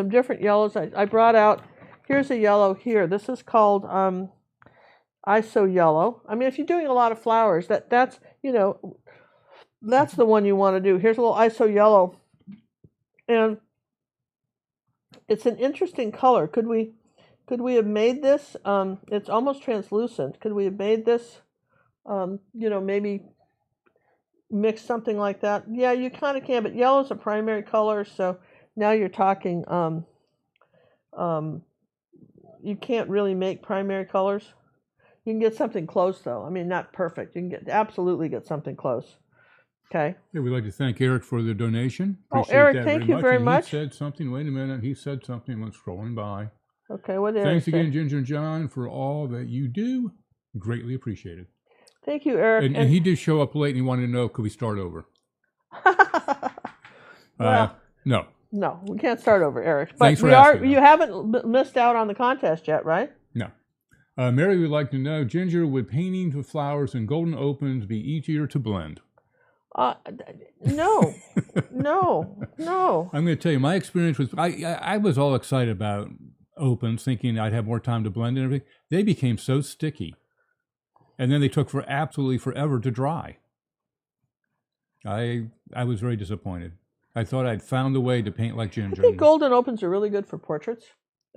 different yellows. I brought out, here's a yellow here. This is called ISO yellow. I mean, if you're doing a lot of flowers, that's the one you want to do. Here's a little ISO yellow. And it's an interesting color. Could we have made this, it's almost translucent. Could we have made this, maybe mix something like that? Yeah, you kind of can, but yellow's a primary color, so now you're talking, you can't really make primary colors. You can get something close, though. I mean, not perfect. You can absolutely get something close. Okay.
Yeah, we'd like to thank Eric for the donation.
Appreciate Eric, thank you very much.
He said something. Wait a minute. He said something. Went scrolling by.
Okay, what did
Thanks again, Ginger and John, for all that you do. Greatly appreciated.
Thank you, Eric.
And he did show up late, and he wanted to know, could we start over? No.
No, we can't start over, Eric. But
Thanks for asking.
You haven't missed out on the contest yet, right?
No. Mary would like to know, Ginger, would painting of flowers and golden opens be easier to blend?
No. No.
I'm going to tell you, my experience was, I was all excited about opens, thinking I'd have more time to blend and everything. They became so sticky. And then they took absolutely forever to dry. I was very disappointed. I thought I'd found a way to paint like Ginger.
I think golden opens are really good for portraits.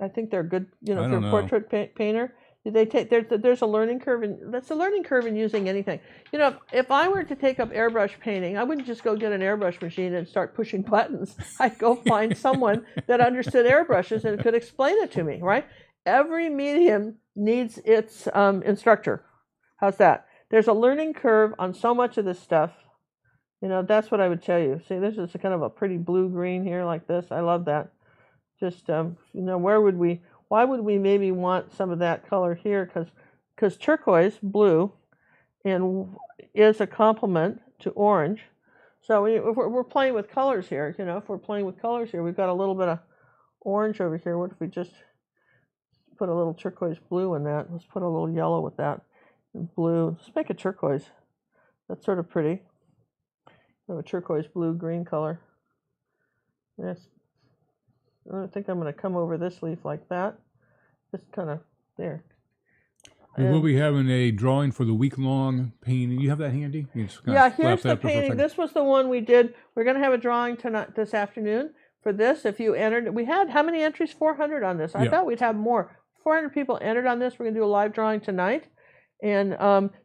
I think they're good, if you're a portrait painter. There's a learning curve, and that's a learning curve in using anything. If I were to take up airbrush painting, I wouldn't just go get an airbrush machine and start pushing buttons. I'd go find someone that understood airbrushes and could explain it to me, right? Every medium needs its instructor. How's that? There's a learning curve on so much of this stuff. That's what I would tell you. See, this is kind of a pretty blue-green here like this. I love that. Just, why would we maybe want some of that color here? Because turquoise, blue, is a complement to orange. So if we're playing with colors here, we've got a little bit of orange over here. What if we just put a little turquoise blue in that? Let's put a little yellow with that. Blue. Let's make it turquoise. That's sort of pretty. a turquoise blue green color. Yes. I think I'm going to come over this leaf like that. Just kind of there.
We will be having a drawing for the week-long painting. You have that handy? You just
Yeah, here's the painting. This was the one we did. We're going to have a drawing tonight, this afternoon, for this. If you entered, we had how many entries? 400 on this. I thought we'd have more. 400 people entered on this. We're going to do a live drawing tonight. And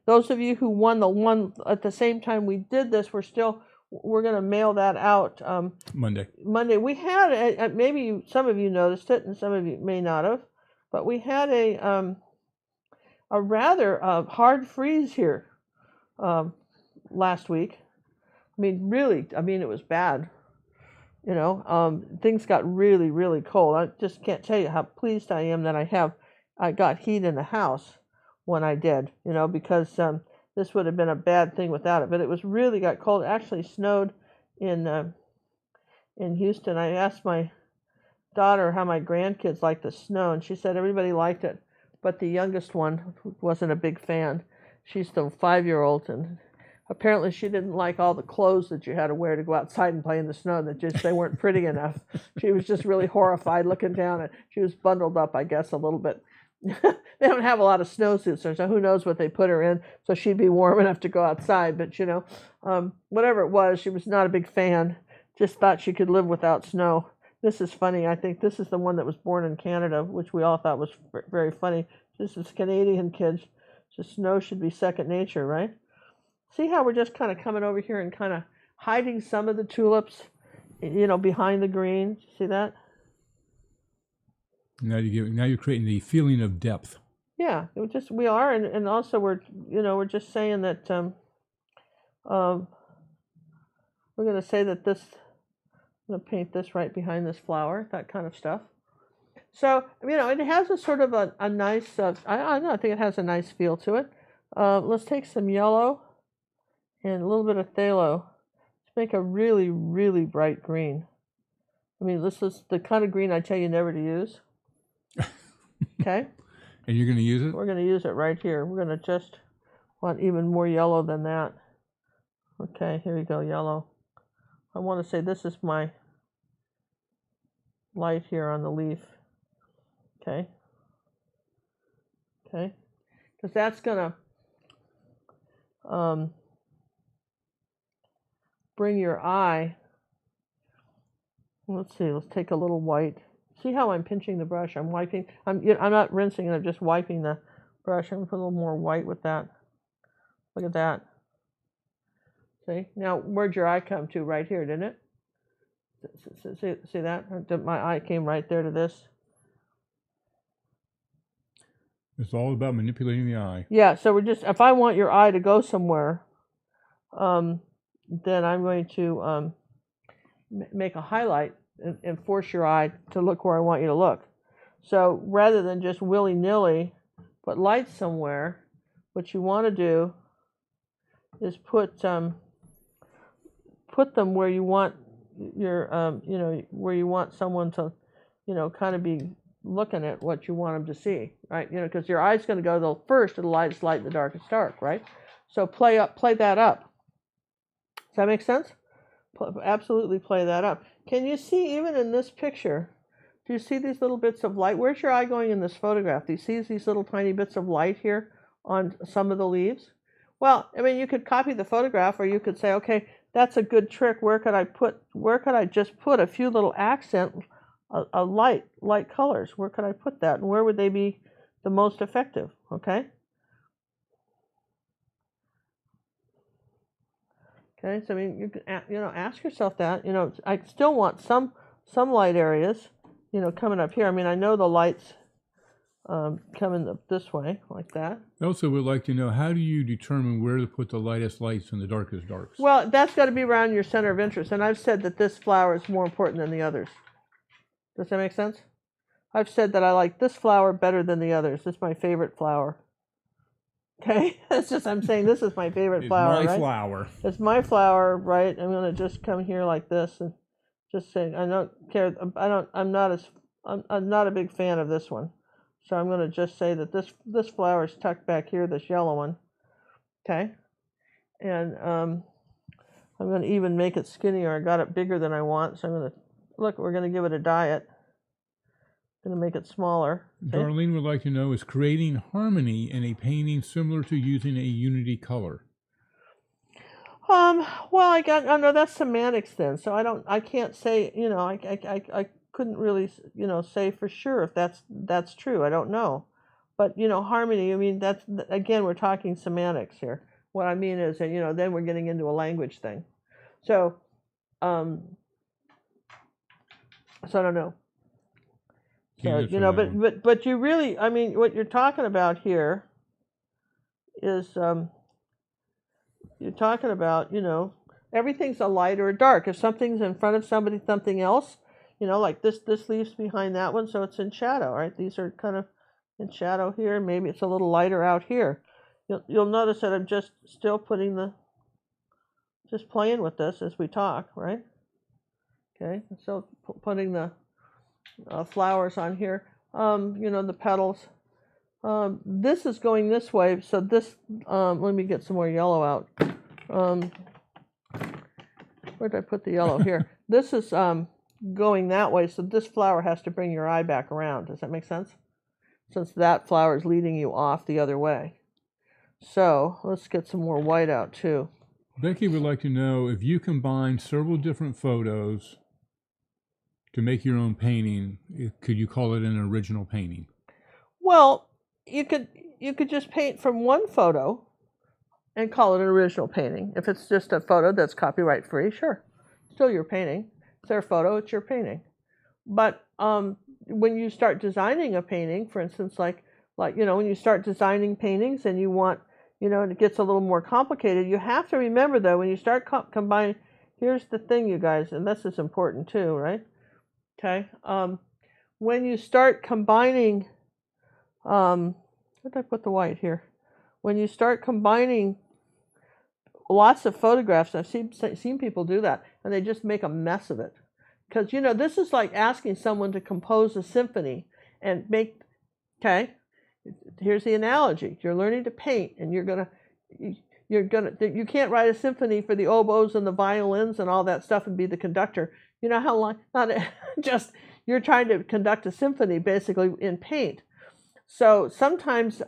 those of you who won the one at the same time we did this, we're going to mail that out
Monday.
We had maybe some of you noticed it, and some of you may not have, but we had a rather hard freeze here last week. I mean, really, it was bad. Things got really, really cold. I just can't tell you how pleased I am that I got heat in the house when I did, because this would have been a bad thing without it. But it was really got cold. It actually snowed in Houston. I asked my daughter how my grandkids liked the snow, and she said everybody liked it, but the youngest one wasn't a big fan. She's the 5-year-old, and apparently she didn't like all the clothes that you had to wear to go outside and play in the snow, they weren't pretty enough. She was just really horrified looking down. She was bundled up, I guess, a little bit. They don't have a lot of snowsuits, so who knows what they put her in, so she'd be warm enough to go outside. But, whatever it was, she was not a big fan, just thought she could live without snow. This is funny. I think this is the one that was born in Canada, which we all thought was very funny. This is Canadian kids. So snow should be second nature, right? See how we're just kind of coming over here and kind of hiding some of the tulips, behind the green. See that?
Now you're creating the feeling of depth.
Yeah, we are, and also we're just saying that we're going to say that this. I'm going to paint this right behind this flower, that kind of stuff. So it has a sort of a nice. I don't know. I think it has a nice feel to it. Let's take some yellow and a little bit of phthalo to make a really, really bright green. This is the kind of green I tell you never to use. Okay.
And you're going to use it?
We're going to use it right here. We're going to just want even more yellow than that. Okay, here we go, yellow. I want to say this is my light here on the leaf. Okay. Okay. Because that's going to bring your eye. Let's see, let's take a little white. See how I'm pinching the brush? I'm wiping. I'm not rinsing it. I'm just wiping the brush. I'm going to put a little more white with that. Look at that. See? Now, where'd your eye come to? Right here, didn't it? See that? My eye came right there to this.
It's all about manipulating the eye.
Yeah, so if I want your eye to go somewhere, then I'm going to make a highlight and force your eye to look where I want you to look. So rather than just willy-nilly put lights somewhere, what you want to do is put them where you want your where you want someone to kind of be looking at what you want them to see, right? Because your eye's going to go the first to the lightest light and the darkest dark, right? So play that up. Does that make sense? Absolutely play that up. Can you see even in this picture? Do you see these little bits of light? Where's your eye going in this photograph? Do you see these little tiny bits of light here on some of the leaves? Well, you could copy the photograph, or you could say, okay, that's a good trick. Where could I just put a few little accent, a light colors? Where could I put that? And where would they be the most effective? Okay. Okay, so you can ask yourself that. I still want some light areas, coming up here. I know the lights coming this way like that.
I also would like to know, how do you determine where to put the lightest lights and the darkest darks?
Well, that's got to be around your center of interest, and I've said that this flower is more important than the others. Does that make sense? I've said that I like this flower better than the others. This is my favorite flower. Okay, I'm saying this is my favorite flower, right?
It's my flower.
It's my flower, right? I'm going to just come here like this and just say, I don't care. I'm not a big fan of this one. So I'm going to just say that this flower is tucked back here, this yellow one. Okay. And I'm going to even make it skinnier. I got it bigger than I want, so I'm going to, look, we're going to give it a diet. Going to make it smaller. See?
Darlene would like to know, is creating harmony in a painting similar to using a unity color?
Well, oh no, that's semantics then. So I can't say, I couldn't really, say for sure if that's true. I don't know. But, harmony, I mean, that's, again, we're talking semantics here. What I mean is that, then we're getting into a language thing. So I don't know. So, but you really, I mean, what you're talking about here is, you're talking about, everything's a light or a dark. If something's in front of somebody, something else, like this leaves behind that one, so it's in shadow, right? These are kind of in shadow here. Maybe it's a little lighter out here. You'll notice that I'm just still just playing with this as we talk, right? Okay, so putting the flowers on here, the petals. This is going this way, so this, let me get some more yellow out. Where did I put the yellow? Here. This is going that way, so this flower has to bring your eye back around. Does that make sense? Since that flower is leading you off the other way. So let's get some more white out too.
Becky would like to know, if you combine several different photos to make your own painting, could you call it an original painting?
Well, you could just paint from one photo and call it an original painting. If it's just a photo that's copyright free, sure, still your painting. It's their photo, it's your painting. But when you start designing a painting, for instance, like when you start designing paintings and you want, and it gets a little more complicated, you have to remember though, when you start combining, here's the thing, you guys, and this is important too, right? Okay. When you start combining, where did I put the white here? When you start combining lots of photographs, I've seen people do that, and they just make a mess of it. Because, this is like asking someone to compose a symphony and make, okay, here's the analogy. You're learning to paint, and you can't write a symphony for the oboes and the violins and all that stuff and be the conductor. You know how long, not just, you're trying to conduct a symphony basically in paint. So sometimes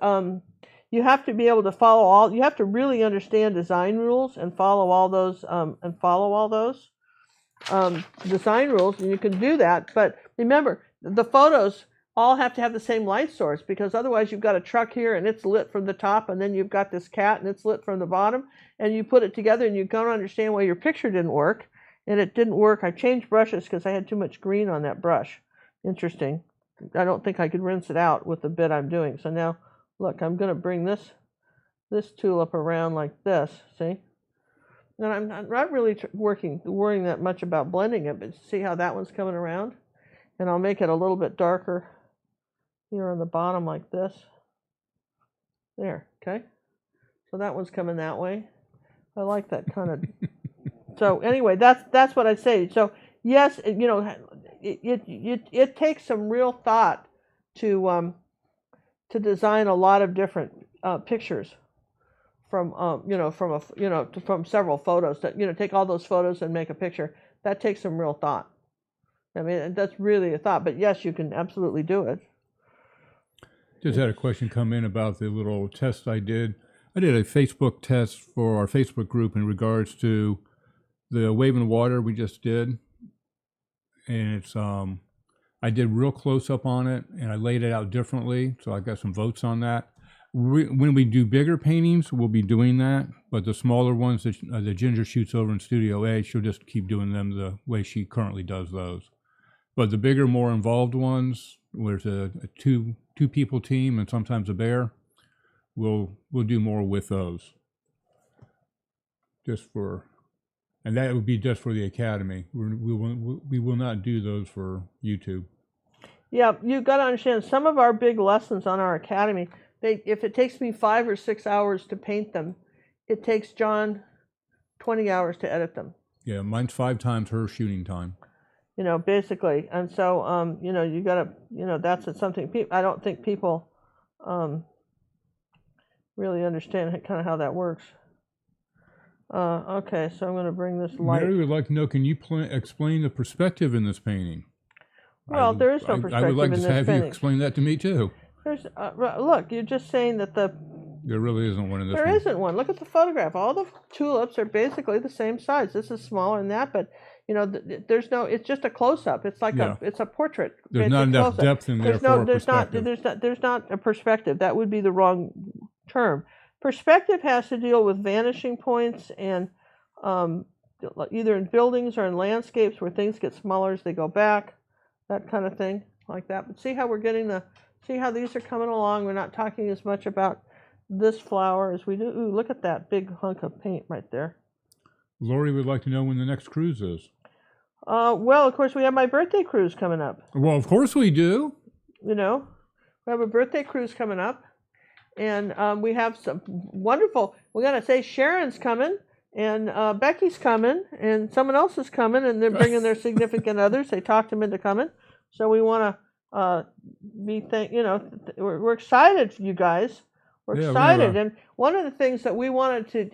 you have to be able to you have to really understand design rules and follow all those design rules, and you can do that. But remember, the photos all have to have the same light source, because otherwise you've got a truck here and it's lit from the top, and then you've got this cat and it's lit from the bottom, and you put it together and you don't understand why your picture didn't work. And it didn't work. I changed brushes because I had too much green on that brush. Interesting. I don't think I could rinse it out with the bit I'm doing. So now, look, I'm going to bring this tulip around like this, see? And I'm not really worrying that much about blending it, but see how that one's coming around? And I'll make it a little bit darker here on the bottom like this. There, okay? So that one's coming that way. I like that kind of... So anyway, that's what I say. So yes, it takes some real thought to design a lot of different pictures from from several photos. That take all those photos and make a picture. That takes some real thought. I mean, that's really a thought. But yes, you can absolutely do it.
Just had a question come in about the little test I did. I did a Facebook test for our Facebook group in regards to the wave in water we just did, and it's I did real close up on it, and I laid it out differently, so I got some votes on that. When we do bigger paintings, we'll be doing that, but the smaller ones that the Ginger shoots over in Studio A, she'll just keep doing them the way she currently does those. But the bigger, more involved ones, where it's a two people team and sometimes a bear, we'll do more with those. And that would be just for the Academy. We will not do those for YouTube.
Yeah, you've got to understand, some of our big lessons on our Academy, if it takes me 5 or 6 hours to paint them, it takes John 20 hours to edit them.
Yeah, mine's 5 times her shooting time.
Basically. And so, you got to, that's something I don't think people really understand kind of how that works. Okay, so I'm going to bring this light.
Mary would like to know, can you explain the perspective in this painting?
Well, there is no perspective
I would like
in
to
this
have
painting.
you explain that to me too.
There's, look, you're just saying that
There really isn't one in this one.
There isn't one. Look at the photograph. All the tulips are basically the same size. This is smaller than that, but you know, there's no. It's just a close-up. It's like it's a portrait.
There's not enough depth in there for a perspective.
There's not a perspective. That would be the wrong term. Perspective has to deal with vanishing points and either in buildings or in landscapes where things get smaller as they go back, that kind of thing, like that. But see how we're getting see how these are coming along. We're not talking as much about this flower as we do. Ooh, look at that big hunk of paint right there.
Lori would like to know when the next cruise is.
Well, of course, we have my birthday cruise coming up.
Well, of course we do.
You know, we have a birthday cruise coming up, and we have some wonderful. We gotta say Sharon's coming, and Becky's coming, and someone else is coming, and they're bringing their significant others. They talked them into coming, so we want to we're excited, you guys. We're excited, and one of the things that we wanted to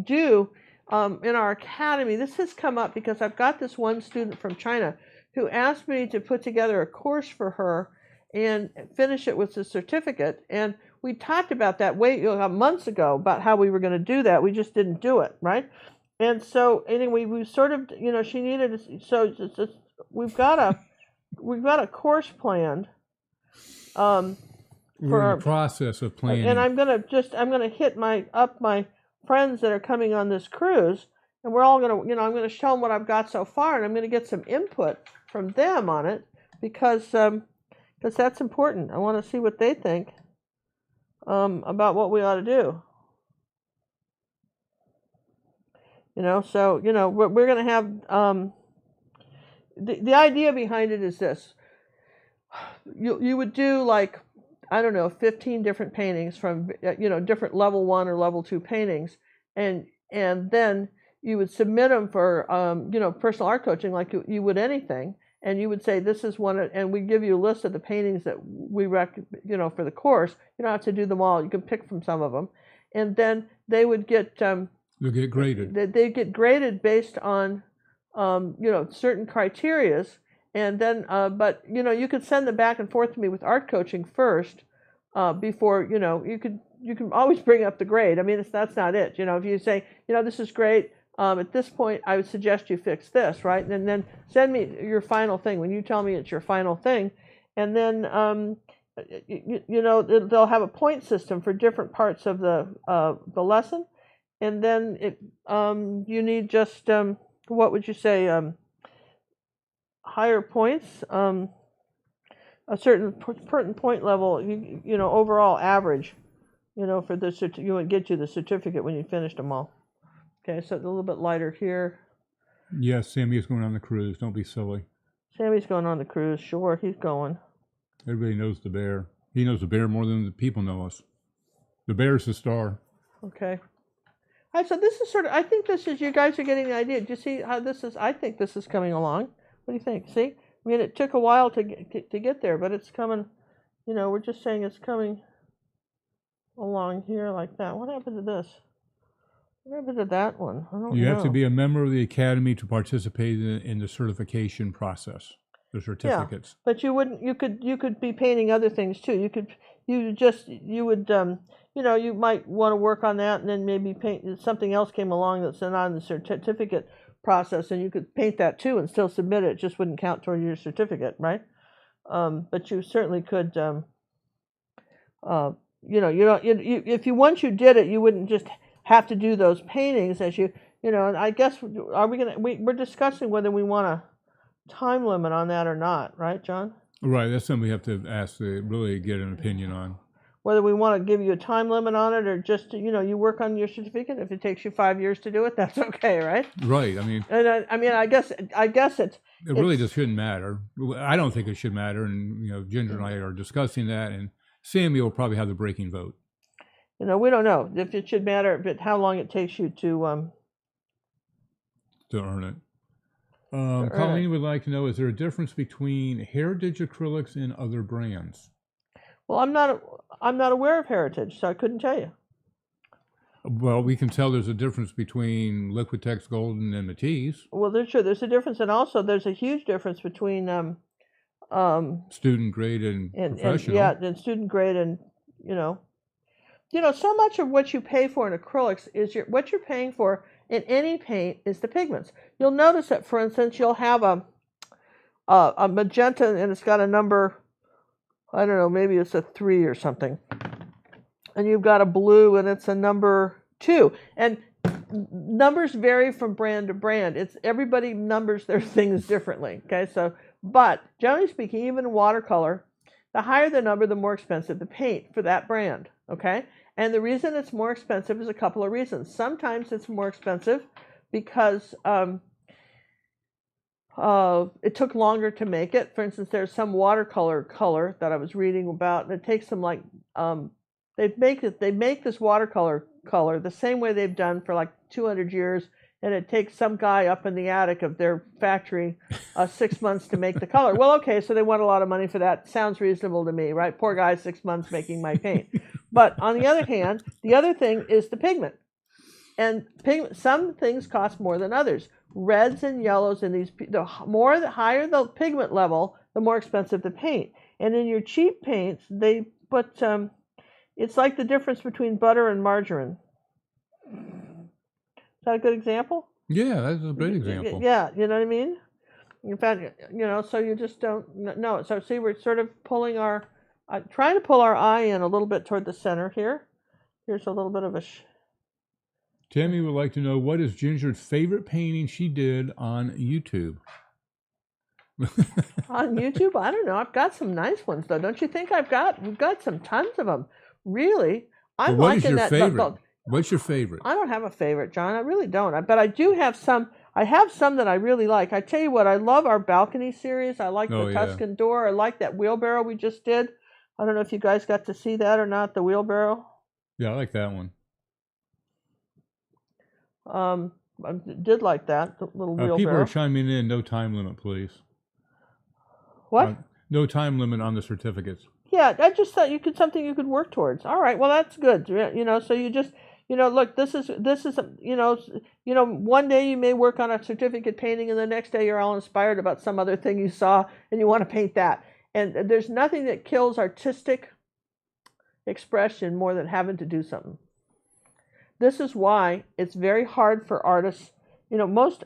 do in our academy, this has come up because I've got this one student from China who asked me to put together a course for her and finish it with a certificate. And we talked about that months ago about how we were going to do that. We just didn't do it, right? And so anyway, we sort of, she needed. So we've got a course planned.
We're in the process of planning.
And I'm gonna hit my friends that are coming on this cruise, and we're all gonna, I'm gonna show them what I've got so far, and I'm gonna get some input from them on it because that's important. I want to see what they think about what we ought to do. So we're gonna have the idea behind it is this. You would do like, I don't know, 15 different paintings from, different level 1 or level 2 paintings. And then you would submit them for, personal art coaching like you would anything. And you would say, this is one, and we give you a list of the paintings that we for the course. You don't have to do them all. You can pick from some of them. And then they would get, they'll
get graded.
They get graded based on, certain criterias. And then, but you could send them back and forth to me with art coaching first, before you can always bring up the grade. I mean, that's not it. If you say, this is great, at this point, I would suggest you fix this, right? And then send me your final thing when you tell me it's your final thing, and then they'll have a point system for different parts of the lesson, and then you need just what would you say? Higher points, a certain point level, overall average, for the you would get you the certificate when you finished them all. Okay, so it's a little bit lighter here.
Yes, Sammy's going on the cruise. Don't be silly.
Sammy's going on the cruise. Sure, he's going.
Everybody knows the bear. He knows the bear more than the people know us. The bear's the star.
Okay. All right, so this is I think this is, you guys are getting the idea. Do you see how this is? I think this is coming along. What do you think? See? I mean, it took a while to get there, but it's coming, we're just saying it's coming along here like that. What happened to this? What happened to that one? I don't know.
You have to be a member of the academy to participate in the certification process, the certificates.
Yeah, but you could be painting other things too. You might want to work on that, and then maybe paint something else came along that's not on the certificate process, and you could paint that too and still submit it. It just wouldn't count toward your certificate, right? But you certainly could. If once you did it, you wouldn't just have to do those paintings as and I guess we're discussing whether we want a time limit on that or not, right, John?
Right, that's something we have to ask to really get an opinion on.
Whether we want to give you a time limit on it or just, you work on your certificate. If it takes you 5 years to do it, that's okay, right?
Right. I mean,
I guess it
really just shouldn't matter. I don't think it should matter, and Ginger and I are discussing that, and Sammy will probably have the breaking vote.
We don't know if it should matter, but how long it takes you to
earn it. Colleen would like to know: is there a difference between Heritage Acrylics and other brands?
Well, I'm not aware of Heritage, so I couldn't tell you.
Well, we can tell there's a difference between Liquitex Golden and Matisse.
Well, there's a difference, and also there's a huge difference between
Student grade and professional.
yeah, and student grade, and you know, so much of what you pay for in acrylics is what you're paying for in any paint is the pigments. You'll notice that, for instance, you'll have a magenta and it's got a number, I don't know, maybe it's a 3 or something. And you've got a blue and it's a number 2. And numbers vary from brand to brand. Everybody numbers their things differently. Okay, so, but generally speaking, even watercolor, the higher the number, the more expensive the paint for that brand. Okay, and the reason it's more expensive is a couple of reasons. Sometimes it's more expensive because it took longer to make it. For instance, there's some watercolor color that I was reading about, and it takes them like they make this watercolor color the same way they've done for like 200 years, and it takes some guy up in the attic of their factory 6 months to make the color. Well, okay, so they want a lot of money for that. Sounds reasonable to me, right? Poor guy, 6 months making my paint. But on the other hand, the other thing is the pigment. And pigment, some things cost more than others. Reds and yellows, and the higher the pigment level, the more expensive the paint. And in your cheap paints, they put it's like the difference between butter and margarine. Is that a good example?
Yeah, that's a great example.
Yeah, you know what I mean? In fact, so you just don't know. So see, we're sort of trying to pull our eye in a little bit toward the center here. Here's a little bit of a...
Tammy would like to know, what is Ginger's favorite painting she did on YouTube?
On YouTube? I don't know. I've got some nice ones, though. Don't you think we've got some tons of them. Really? I'm liking that.
Favorite? What's your favorite?
I don't have a favorite, John. I really don't. But I do have some. I have some that I really like. I tell you what, I love our balcony series. I like the Tuscan door. I like that wheelbarrow we just did. I don't know if you guys got to see that or not, the wheelbarrow.
Yeah, I like that one.
I did like that, the little wheelbarrow.
People are chiming in, no time limit, please.
What?
No time limit on the certificates.
Yeah, I just thought something you could work towards. All right, well, that's good. So you just, look, this is, one day you may work on a certificate painting and the next day you're all inspired about some other thing you saw and you want to paint that. And there's nothing that kills artistic expression more than having to do something. This is why it's very hard for artists. Most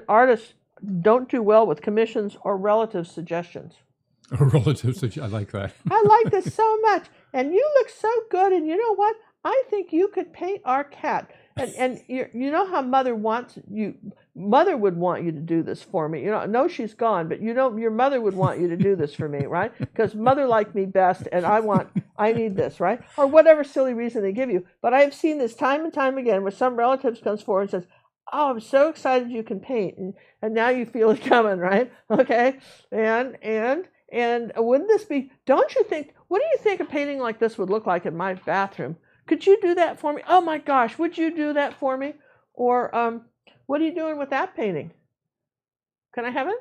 artists don't do well with commissions or relative suggestions.
I like that.
I like this so much. And you look so good. And you know what? I think you could paint our cat. And you know how Mother wants you. Mother would want you to do this for me. No, she's gone, but your mother would want you to do this for me, right? Because Mother liked me best, and I need this, right? Or whatever silly reason they give you. But I have seen this time and time again, where some relatives comes forward and says, "Oh, I'm so excited you can paint," and now you feel it coming, right? Okay, and wouldn't this be? Don't you think? What do you think a painting like this would look like in my bathroom? Could you do that for me? Oh my gosh, would you do that for me? Or what are you doing with that painting? Can I have it?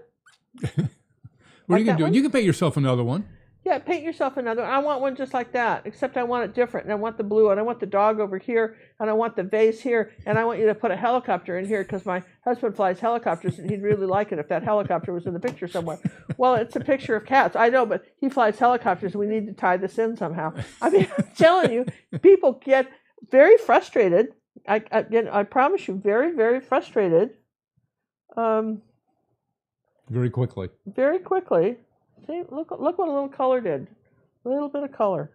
What are you going to do? You can paint yourself another one.
Yeah, paint yourself another one. I want one just like that, except I want it different. And I want the blue, and I want the dog over here, and I want the vase here, and I want you to put a helicopter in here because my husband flies helicopters, and he'd really like it if that helicopter was in the picture somewhere. Well, it's a picture of cats. I know, but he flies helicopters. We need to tie this in somehow. I mean, I'm telling you, people get very frustrated. I promise you, very, very frustrated.
Very quickly.
Very quickly. See, look what a little color did. A little bit of color.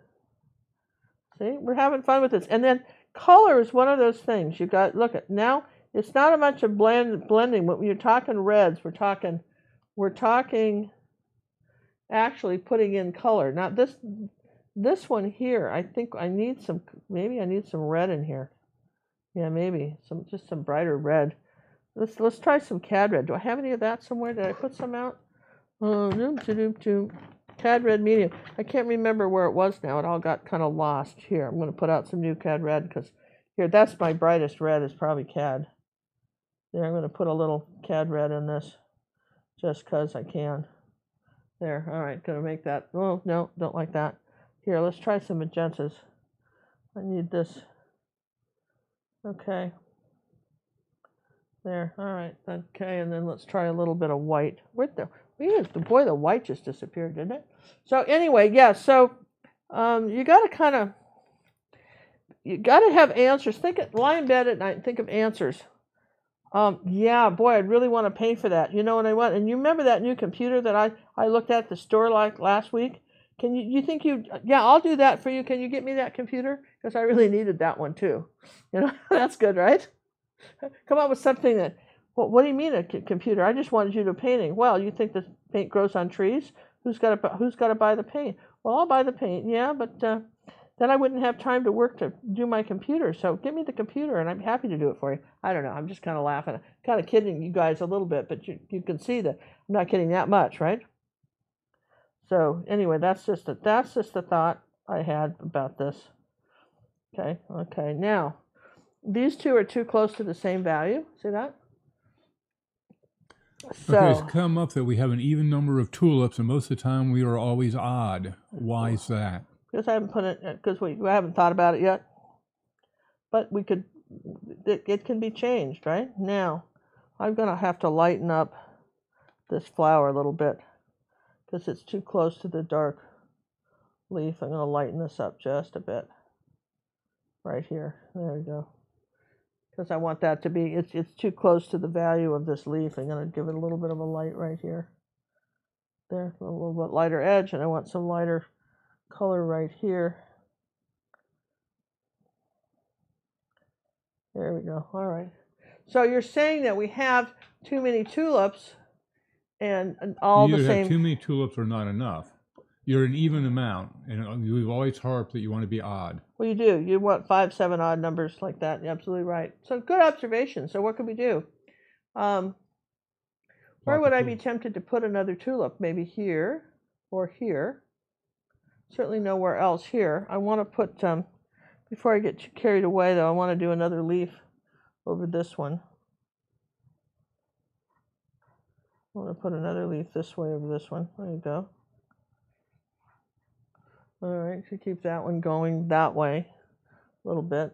See, we're having fun with this. And then color is one of those things. You got, look at, now it's not a much of blending, but when you're talking reds, we're talking actually putting in color. Now this one here, I think maybe I need some red in here. Yeah, maybe just some brighter red. Let's try some cad red. Do I have any of that somewhere? Did I put some out? Cad red medium. I can't remember where it was now. It all got kind of lost. Here, I'm going to put out some new cad red because here, that's my brightest red is probably cad. There, I'm going to put a little cad red in this just because I can. There, all right, going to make that. Oh, no, don't like that. Here, let's try some magentas. I need this. Okay. There. All right. Okay. And then let's try a little bit of white. Boy, the white just disappeared, didn't it? So anyway, yeah. So you got to have answers. Lie in bed at night and think of answers. Yeah, boy, I'd really want to pay for that. You know what I want? And you remember that new computer that I looked at the store like last week? Yeah, I'll do that for you. Can you get me that computer? Because I really needed that one too. You know, that's good, right? Come up with something what do you mean a computer? I just wanted you to painting. Well, you think the paint grows on trees? Who's got to buy the paint? Well, I'll buy the paint, yeah, but then I wouldn't have time to work to do my computer. So give me the computer, and I'm happy to do it for you. I don't know. I'm just kind of laughing, kind of kidding you guys a little bit, but you can see that I'm not kidding that much, right? So anyway, that's just the thought I had about this. Okay. Now, these two are too close to the same value. See that? So,
okay, it's come up that we have an even number of tulips, and most of the time we are always odd. Why is that?
Because I haven't put it, because we haven't thought about it yet. But it can be changed, right? Now, I'm going to have to lighten up this flower a little bit because it's too close to the dark leaf. I'm going to lighten this up just a bit right here. There we go. Because I want that to be, it's too close to the value of this leaf. I'm going to give it a little bit of a light right here. There, a little bit lighter edge, and I want some lighter color right here. There we go. All right. So you're saying that we have too many tulips and all the same.
Either have too many tulips or not enough. You're an even amount, and we've always harped that you want to be odd.
Well, you do. You want 5, 7 odd numbers like that. You're absolutely right. So good observation. So what could we do? Where would I be tempted to put another tulip? Maybe here or here. Certainly nowhere else here. I want to put, before I get too carried away though, I want to do another leaf over this one. I want to put another leaf this way over this one. There you go. All right, so keep that one going that way a little bit.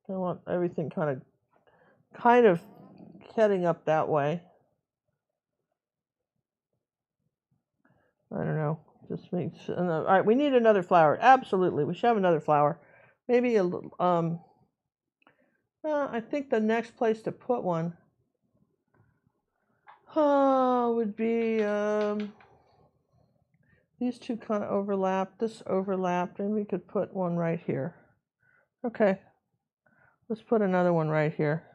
I want everything kind of heading up that way. I don't know. Just makes. All right, we need another flower. Absolutely, we should have another flower. Maybe a little. I think the next place to put one would be. These two kind of overlap. This overlapped, and we could put one right here. Okay. Let's put another one right here.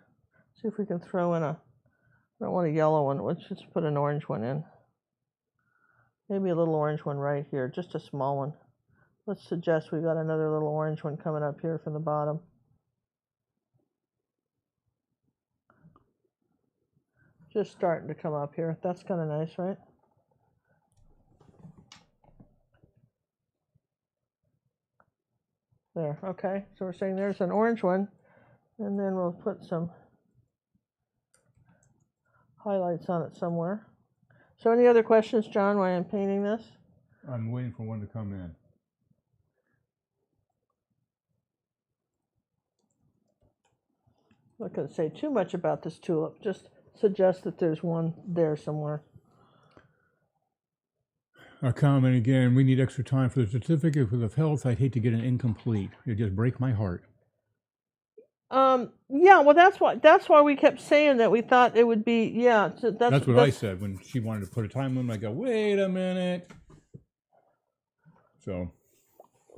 See if we can throw in I don't want a yellow one. Let's just put an orange one in. Maybe a little orange one right here, just a small one. Let's suggest we got another little orange one coming up here from the bottom. Just starting to come up here. That's kind of nice, right? There, okay. So we're saying there's an orange one, and then we'll put some highlights on it somewhere. So any other questions, John, while I'm painting this?
I'm waiting for one to come in.
I'm not going to say too much about this tulip. Just suggest that there's one there somewhere.
A comment again, we need extra time for the certificate of health. I'd hate to get an incomplete. It'd just break my heart.
Yeah, well, that's why we kept saying that we thought it would be, yeah. So
that's what I said when she wanted to put a time limit. I go, wait a minute. So.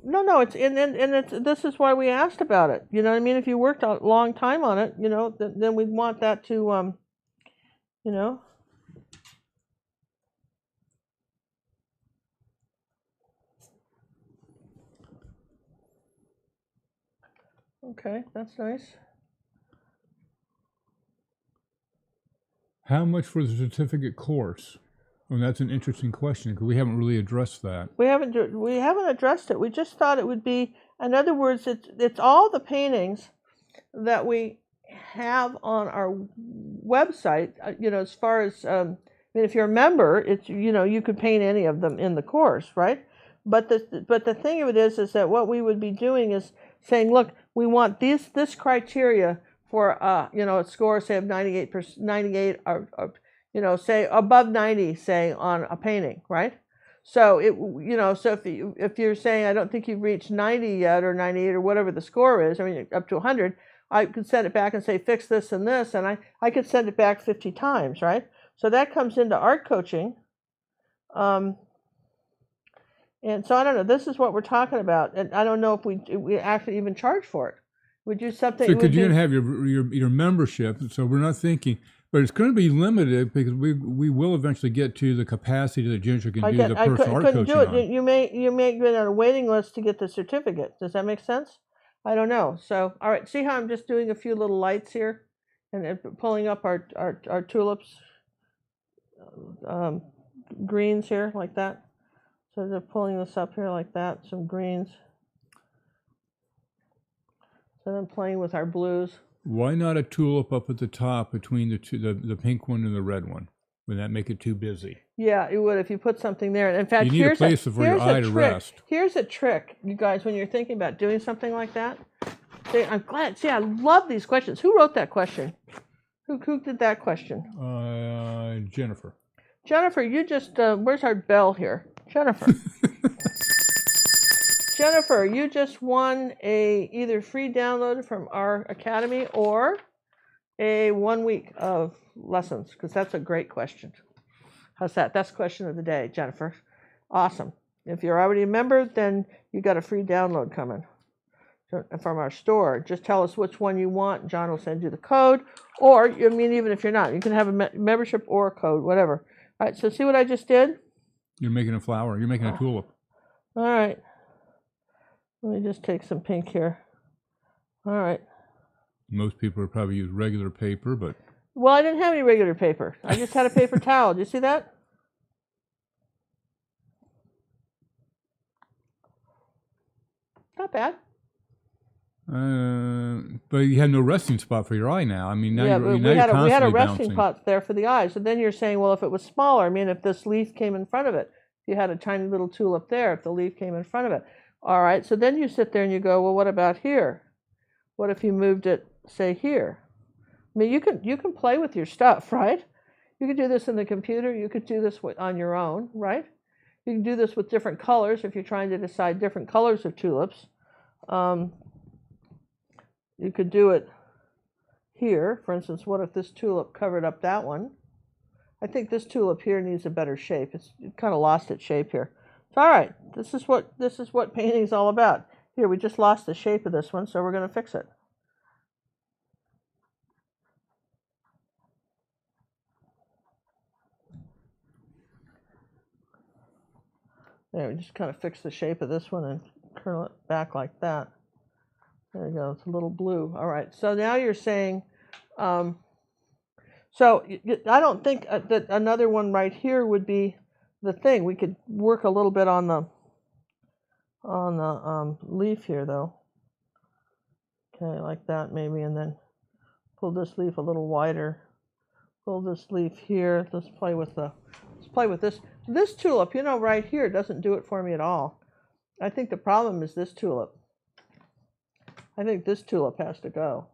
No, this is why we asked about it. You know what I mean? If you worked a long time on it, you know, then we'd want that to, you know. Okay, that's nice.
How much for the certificate course? Well, that's an interesting question because we haven't really addressed that.
We haven't addressed it. We just thought it would be, in other words, it's all the paintings that we have on our website. You know, as far as I mean, if you're a member, it's, you know, you could paint any of them in the course, right? But the thing of it is that what we would be doing is saying, look, we want this criteria for a score, say of 98%, 98, or say above 90, say on a painting, right? So so if you're saying I don't think you've reached 90 yet, or 98, or whatever the score is, I mean up to 100, I could send it back and say fix this and this, and I could send it back 50 times, right? So that comes into art coaching. And so I don't know. This is what we're talking about, and I don't know if we actually even charge for it. Would you something?
So could you have your membership? So we're not thinking, but it's going to be limited because we will eventually get to the capacity that Ginger can do the personal art coaching
do it.
on.
You may get on a waiting list to get the certificate. Does that make sense? I don't know. So all right, see how I'm just doing a few little lights here, and pulling up our tulips, greens here like that. So they're pulling this up here like that, some greens. So then playing with our blues.
Why not a tulip up at the top between the pink one and the red one? Would that make it too busy?
Yeah, it would if you put something there. In fact,
you need a place for your eye to rest.
Here's a trick, you guys, when you're thinking about doing something like that. See, I'm glad. See, I love these questions. Who wrote that question? Who did that question?
Jennifer.
Jennifer, you just where's our bell here? Jennifer. Jennifer, you just won either free download from our academy or a 1 week of lessons, because that's a great question. How's that? That's question of the day, Jennifer. Awesome. If you're already a member, then you got a free download coming from our store. Just tell us which one you want. John will send you the code. Or, I mean, even if you're not, you can have a membership or a code, whatever. All right, so see what I just did?
You're making a flower. You're making a tulip.
All right. Let me just take some pink here. All right.
Most people would probably use regular paper, but...
Well, I didn't have any regular paper. I just had a paper towel. Do you see that? Not bad.
But you have no resting spot for your eye now. I mean, now
yeah,
you're
we had a resting
bouncing.
spot there for the eyes. So then you're saying, well, if it was smaller, I mean, if this leaf came in front of it, if you had a tiny little tulip there, if the leaf came in front of it. All right, so then you sit there and you go, well, what about here? What if you moved it, say, here? I mean, you can play with your stuff, right? You could do this in the computer. You could do this on your own, right? You can do this with different colors if you're trying to decide different colors of tulips. You could do it here. For instance, what if this tulip covered up that one? I think this tulip here needs a better shape. It kind of lost its shape here. So, all right, this is what painting is all about. Here, we just lost the shape of this one, so we're going to fix it. There, we just kind of fix the shape of this one and curl it back like that. There you go, it's a little blue. All right, so now you're saying, so I don't think that another one right here would be the thing. We could work a little bit on the leaf here, though. Okay, like that maybe, and then pull this leaf a little wider. Pull this leaf here. Let's play with this. This tulip, right here doesn't do it for me at all. I think the problem is this tulip. I think this tulip has to go.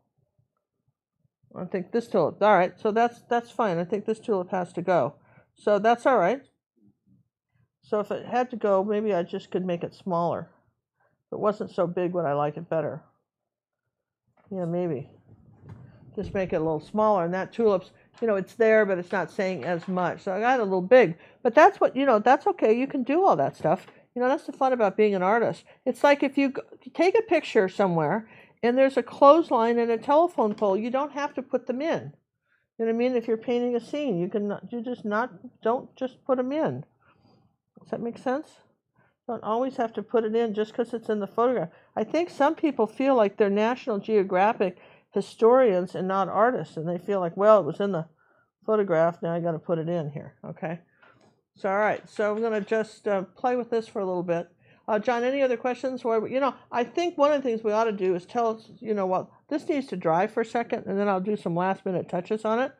I think this tulip. All right, so that's fine. I think this tulip has to go. So that's all right. So if it had to go, maybe I just could make it smaller. If it wasn't so big, would I like it better? Yeah, maybe. Just make it a little smaller. And that tulip's, it's there, but it's not saying as much. So I got it a little big. But that's what, that's okay. You can do all that stuff. That's the fun about being an artist. It's like if you take a picture somewhere and there's a clothesline and a telephone pole, you don't have to put them in. You know what I mean? If you're painting a scene, don't just put them in. Does that make sense? Don't always have to put it in just because it's in the photograph. I think some people feel like they're National Geographic historians and not artists, and they feel like, well, it was in the photograph, now I got to put it in here. Okay. So all right. So I'm going to just play with this for a little bit. John, any other questions? I think one of the things we ought to do is tell us, this needs to dry for a second, and then I'll do some last minute touches on it.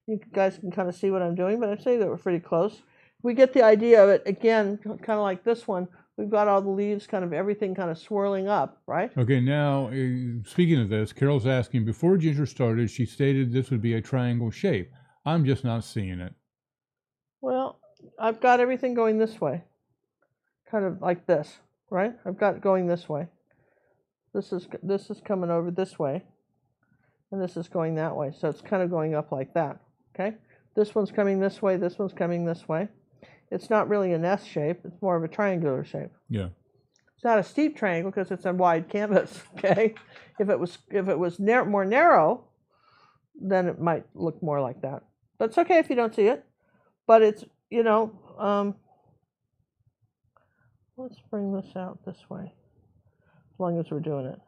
You guys can kind of see what I'm doing, but I'd say that we're pretty close. We get the idea of it, again, kind of like this one. we've got all the leaves, kind of everything kind of swirling up, right?
Okay, now, speaking of this, Carol's asking, before Ginger started, she stated this would be a triangle shape. I'm just not seeing it.
Well, I've got everything going this way, kind of like this, right? I've got it going this way. This is coming over this way, and this is going that way. So it's kind of going up like that, okay? This one's coming this way, this one's coming this way. It's not really an S shape, it's more of a triangular shape.
Yeah.
It's not a steep triangle because it's a wide canvas, okay? If it was more narrow, then it might look more like that. But it's okay if you don't see it. But it's, let's bring this out this way, as long as we're doing it.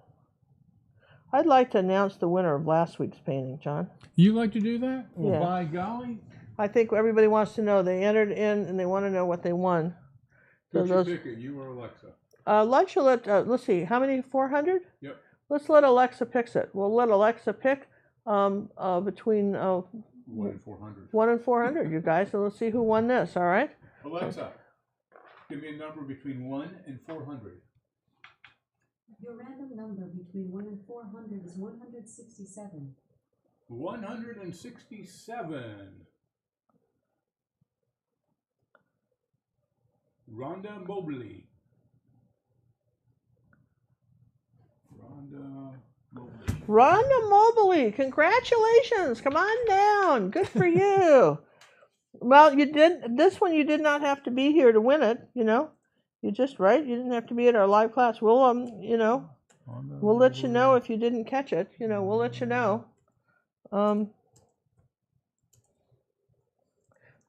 I'd like to announce the winner of last week's painting, John.
You like to do that? Well,
Yeah.
by golly.
I think everybody wants to know. They entered in and they want to know what they won.
Who's your picker, you or Alexa?
Let's see, how many? 400?
Yep.
Let's let Alexa pick it. We'll let Alexa pick between
1 and 400.
1 and 400, you guys. So let's see who won this, all right?
Alexa, give me a number between 1 and 400.
Your random number between 1 and 400 is 167.
167. Rhonda Mobley.
Rhonda Mobley, congratulations. Come on down. Good for you. Well, you did not have to be here to win it, You just, right? You didn't have to be at our live class. We'll, we'll let you know if you didn't catch it. We'll let you know.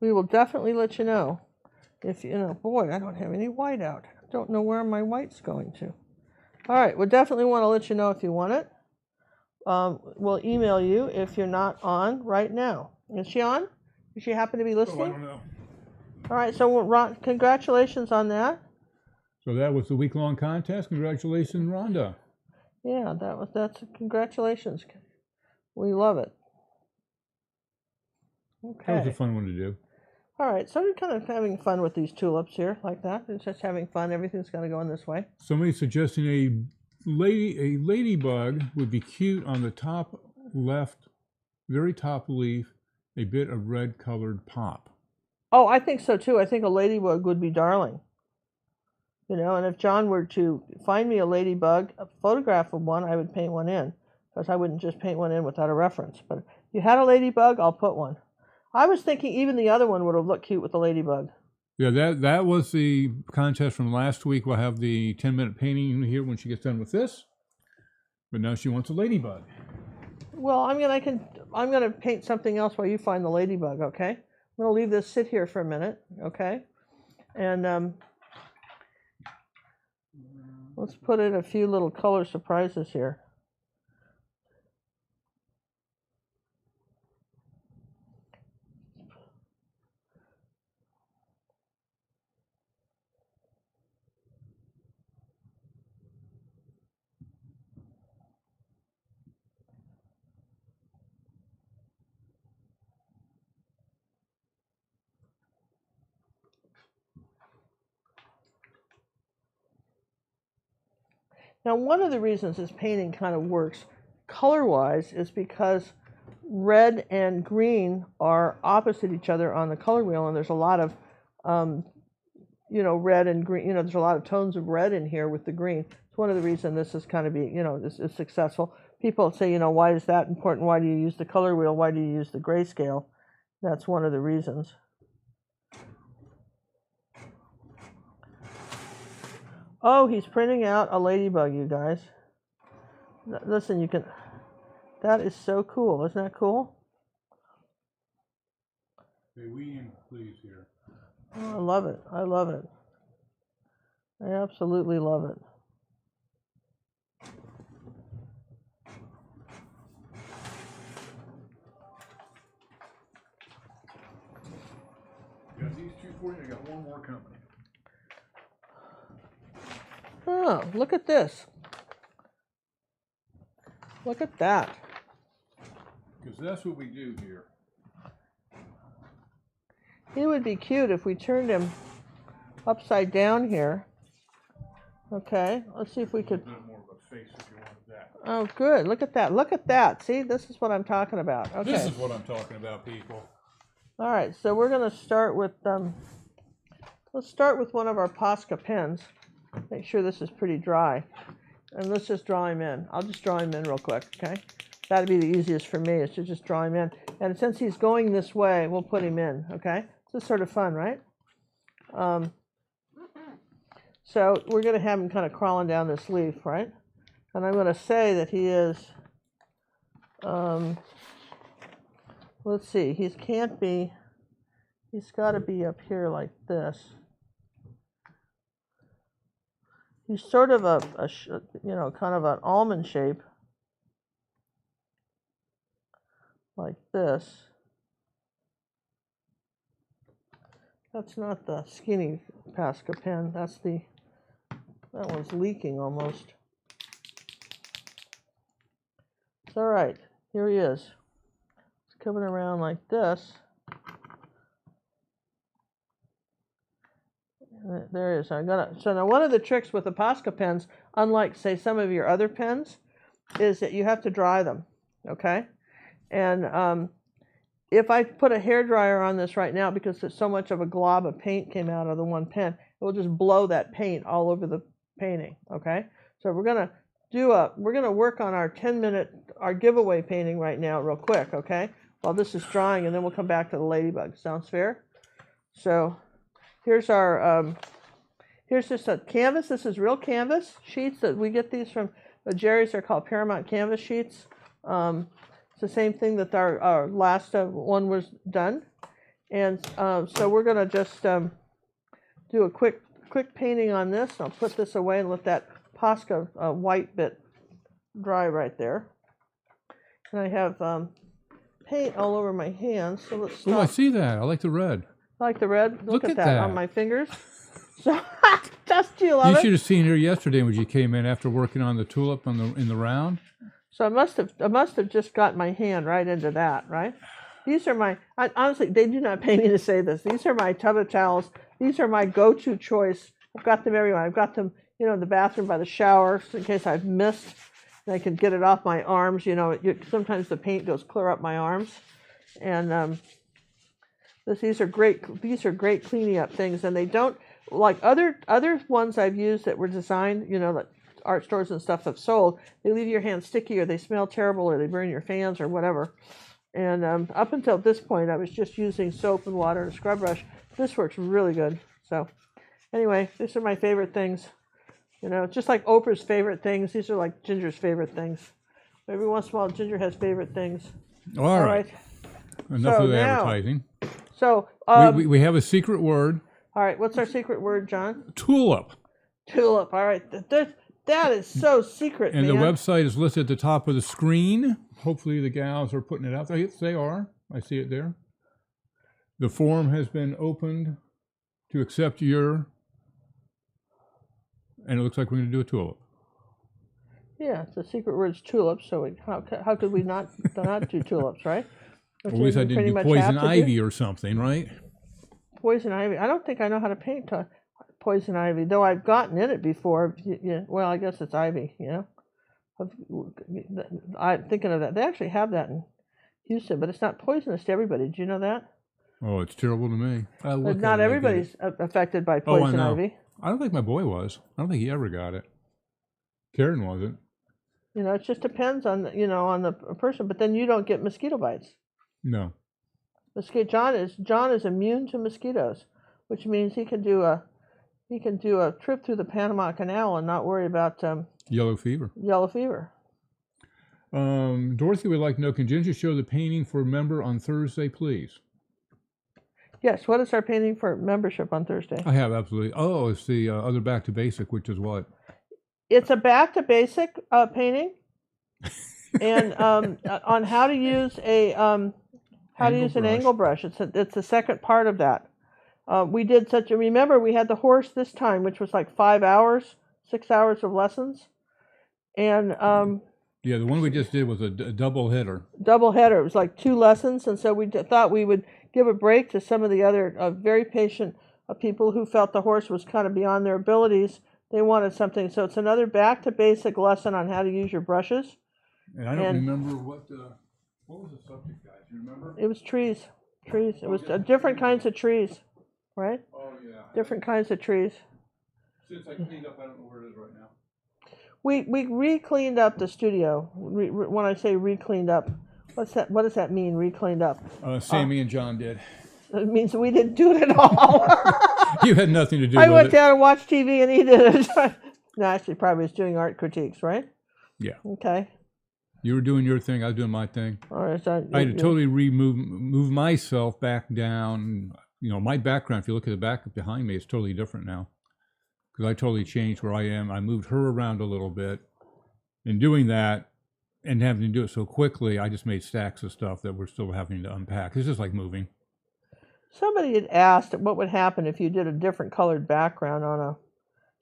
We will definitely let you know. If, boy, I don't have any white out. I don't know where my white's going to. All right, we'll definitely want to let you know if you want it. We'll email you if you're not on right now. Is she on? Does she happen to be listening?
Oh, I don't know.
All right, so Ron, congratulations on that.
So that was the week-long contest. Congratulations, Rhonda.
Yeah, that's congratulations. We love it. Okay.
That was a fun one to do.
All right, so we're kind of having fun with these tulips here, like that. It's just having fun. Everything's kind of going this way.
Somebody's suggesting a ladybug would be cute on the top left, very top leaf, a bit of red-colored pop.
Oh, I think so too. I think a ladybug would be darling. And if John were to find me a ladybug, a photograph of one, I would paint one in, because I wouldn't just paint one in without a reference. But if you had a ladybug, I'll put one. I was thinking even the other one would have looked cute with the ladybug.
Yeah, that was the contest from last week. We'll have the 10-minute painting here when she gets done with this. But now she wants a ladybug.
Well, I'm gonna paint something else while you find the ladybug. Okay, I'm gonna leave this sit here for a minute. Okay, and let's put in a few little color surprises here. Now, one of the reasons this painting kind of works color-wise is because red and green are opposite each other on the color wheel, and there's a lot of, red and green. There's a lot of tones of red in here with the green. It's one of the reasons this is kind of this is successful. People say, why is that important? Why do you use the color wheel? Why do you use the grayscale? That's one of the reasons. Oh, he's printing out a ladybug, you guys. Listen, that is so cool. Isn't that cool?
Say we in, please, here.
Oh, I love it. I love it. I absolutely love it.
Got these two for you. I got one more coming.
Oh, look at this. Look at that.
Because that's what we do here.
He would be cute if we turned him upside down here. Okay, let's see if we could.
A bit more of a face if you want that.
Oh, good. Look at that. Look at that. See, this is what I'm talking about. Okay.
This is what I'm talking about, people.
All right, so we're going to start with, let's start with one of our Posca pens. Make sure this is pretty dry. And let's just draw him in. I'll just draw him in real quick, okay? That'd be the easiest for me, is to just draw him in. And since he's going this way, we'll put him in, okay? This is sort of fun, right? So we're going to have him kind of crawling down this leaf, right? And I'm going to say that he is, let's see, he's got to be up here like this. He's sort of kind of an almond shape, like this. That's not the skinny Posca pen. That one's leaking almost. It's all right. Here he is. It's coming around like this. There he is. So now one of the tricks with the Posca pens, unlike say some of your other pens, is that you have to dry them. Okay, and if I put a hairdryer on this right now, because there's so much of a glob of paint came out of the one pen, it will just blow that paint all over the painting. Okay, so we're gonna work on our 10-minute giveaway painting right now, real quick. Okay, while this is drying, and then we'll come back to the Ladybug. Sounds fair? So here's our here's just a canvas. This is real canvas sheets that we get these from Jerry's. They're called Paramount canvas sheets. It's the same thing that our last one was done. And so we're going to just do a quick painting on this. I'll put this away and let that Posca white bit dry right there. And I have paint all over my hands. So let's stop.
Oh, I see that. I like the red.
I like the red.
Look
at
at that
on my fingers. So, just you love
You
it.
should have seen her yesterday when you came in after working on the tulip in the round.
So I must have just got my hand right into that, right? These are honestly, they do not pay me to say this. These are my tub of towels. These are my go-to choice. I've got them everywhere. I've got them, in the bathroom by the shower, so in case I've missed, and I can get it off my arms. Sometimes the paint goes clear up my arms, and these are great. These are great cleaning up things, and they don't like other ones I've used that were designed, like art stores and stuff have sold. They leave your hands sticky, or they smell terrible, or they burn your fans, or whatever. And up until this point, I was just using soap and water and a scrub brush. This works really good. So anyway, these are my favorite things. Just like Oprah's favorite things, these are like Ginger's favorite things. Every once in a while, Ginger has favorite things.
All right. Enough of the advertising.
So
we have a secret word.
All right, what's our secret word, John?
Tulip.
Tulip. All right, that is so secret,
and
man.
the website is listed at the top of the screen. Hopefully the gals are putting it out there. Yes, they are. I see it there. The form has been opened to accept and it looks like we're going to do a tulip.
Yeah, the secret word's tulips. So how could we not do tulips, right?
At least I didn't do poison ivy or something, right?
Poison ivy. I don't think I know how to paint poison ivy, though I've gotten in it before. Yeah, well, I guess it's ivy, I'm thinking of that. They actually have that in Houston, but it's not poisonous to everybody. Did you know that?
Oh, it's terrible to me.
But not everybody's affected by poison ivy.
I don't think my boy was. I don't think he ever got it. Karen wasn't.
It just depends on on the person. But then you don't get mosquito bites.
No.
John is immune to mosquitoes, which means he can do a trip through the Panama Canal and not worry about
yellow fever.
Yellow fever.
Dorothy would like to know, can Ginger show the painting for a member on Thursday, please?
Yes. What is our painting for membership on Thursday?
I have, absolutely. Oh, it's the other Back to Basic, which is what?
It's a Back to Basic painting, and on how to use an angle brush. It's the second part of that. We did remember we had the horse this time, which was like 5 hours, 6 hours of lessons. And
yeah, the one we just did was a double header.
Double header. It was like 2 lessons. And so we thought we would give a break to some of the other very patient people who felt the horse was kind of beyond their abilities they wanted something. So it's another back to basic lesson on how to use your brushes.
And I don't remember what was the subject, guys? You remember?
It was trees. Trees. It was different kinds of trees, right?
Oh, yeah.
Different kinds of trees.
Since I cleaned up, I don't know where it is right now.
We re-cleaned up the studio. When I say re-cleaned up, what's that? What does that mean? Re-cleaned up?
Sammy and John did.
It means we didn't do it at all.
You had nothing to do with it.
I went down and watched TV, and he did it. No, actually, probably was doing art critiques, right?
Yeah.
Okay.
You were doing your thing. I was doing my thing.
All right. So
I had to totally move myself back down. You know, my background, if you look at the back behind me, it's totally different now. Because I totally changed where I am. I moved her around a little bit. In doing that and having to do it so quickly, I just made stacks of stuff that we're still having to unpack. It's just like moving.
Somebody had asked what would happen if you did a different colored background on a,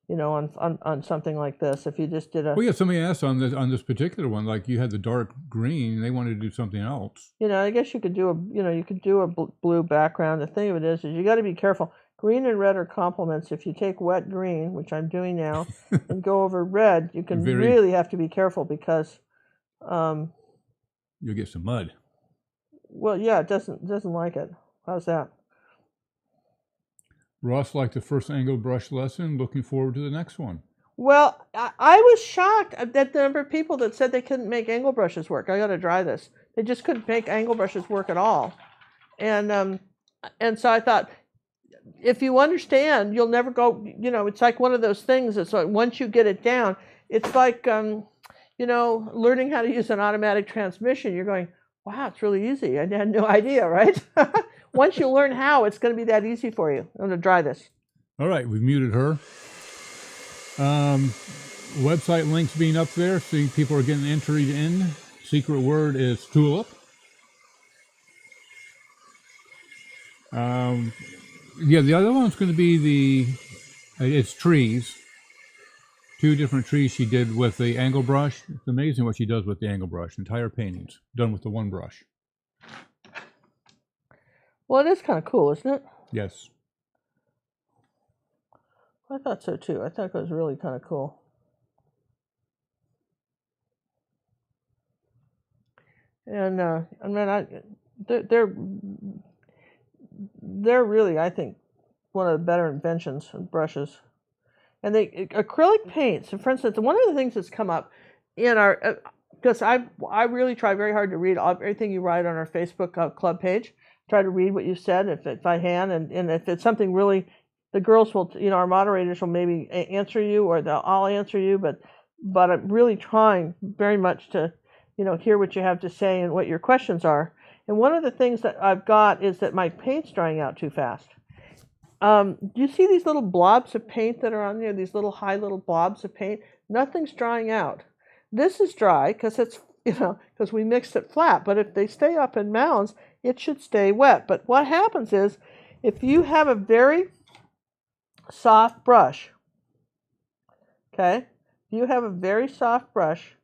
you know, on something like this. If you just did a.
Well, yeah, somebody asked on this particular one, like you had the dark green, they wanted to do something else.
You know, I guess you could do a blue background. The thing of it is you got to be careful. Green and red are complements. If you take wet green, which I'm doing now, and go over red, you can really have to be careful because
you'll get some mud.
Well, yeah, it doesn't like it. How's that?
Ross liked the first angled brush lesson. Looking forward to the next one.
Well, I was shocked at the number of people that said they couldn't make angle brushes work. I got to try this. They just couldn't make angle brushes work at all, and so I thought, if you understand, you'll never go. You know, it's like one of those things. It's like once you get it down, it's like you know, learning how to use an automatic transmission. You're going, wow, it's really easy. I had no idea, right? Once you learn how, it's going to be that easy for you. I'm going to try this.
All right, we've muted her. Website links being up there, so people are getting entered in. Secret word is tulip. Yeah, the other one's going to be it's trees. 2 different trees she did with the angle brush. It's amazing what she does with the angle brush. Entire paintings done with the one brush.
Well, it is kind of cool, isn't it?
Yes.
I thought so too. I thought it was really kind of cool. And I mean, they're really, I think, one of the better inventions of brushes. And acrylic paints. And for instance, one of the things that's come up in our, because I really try very hard to read everything you write on our Facebook club page. Try to read what you said if I can, and if it's something really, the girls will, you know, our moderators will maybe answer you, or I'll answer you. But I'm really trying very much to, you know, hear what you have to say and what your questions are. And one of the things that I've got is that my paint's drying out too fast. Do you see these little blobs of paint that are on there? These little blobs of paint. Nothing's drying out. This is dry because it's, you know, because we mixed it flat. But if they stay up in mounds, it should stay wet. But what happens is, if you have a very soft brush, okay, if you have a very soft brush,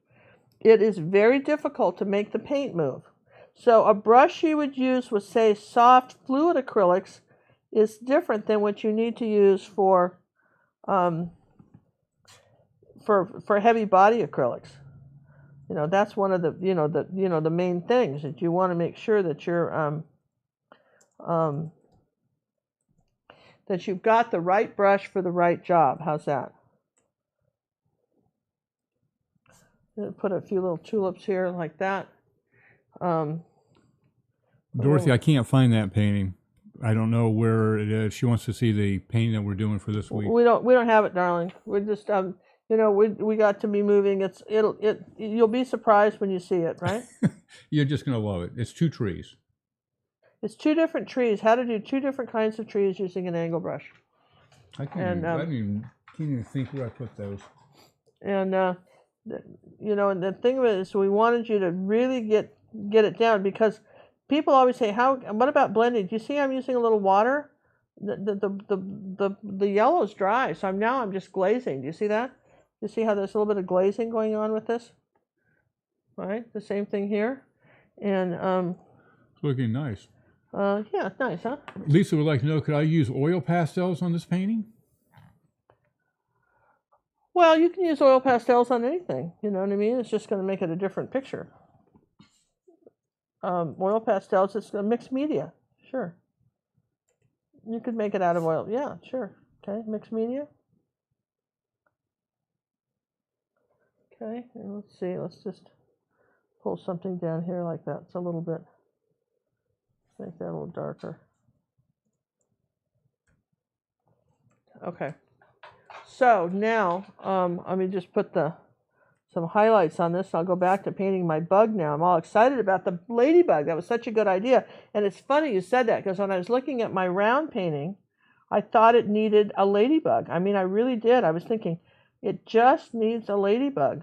it is very difficult to make the paint move. So a brush you would use with, say, soft fluid acrylics is different than what you need to use for heavy body acrylics. You know, that's one of the the main things that you want to make sure that you're that you've got the right brush for the right job. How's that? Put a few little tulips here like that.
Dorothy, I can't find that painting. I don't know where it is. She wants to see the painting that we're doing for this week.
We don't have it, darling. We're just you know, we got to be moving. You'll be surprised when you see it, right?
You're just gonna love it. It's 2 trees.
It's 2 different trees. How to do 2 different kinds of trees using an angle brush.
I can't even think where I put those.
And you know, and the thing of it is, we wanted you to really get it down, because people always say, what about blending? Do you see I'm using a little water? The yellow's dry, so I'm just glazing. Do you see that? You see how there's a little bit of glazing going on with this? All right, the same thing here. And
it's looking nice.
Yeah, it's nice, huh?
Lisa would like to know, could I use oil pastels on this painting?
Well, you can use oil pastels on anything. You know what I mean? It's just going to make it a different picture. Oil pastels, it's a mixed media. Sure. You could make it out of oil. Yeah, sure. Okay, mixed media. Okay, and let's see. Let's just pull something down here like that. It's a little bit. Make that a little darker. Okay. So now, let me just put some highlights on this. I'll go back to painting my bug now. I'm all excited about the ladybug. That was such a good idea. And it's funny you said that, because when I was looking at my round painting, I thought it needed a ladybug. I mean, I really did. I was thinking, it just needs a ladybug.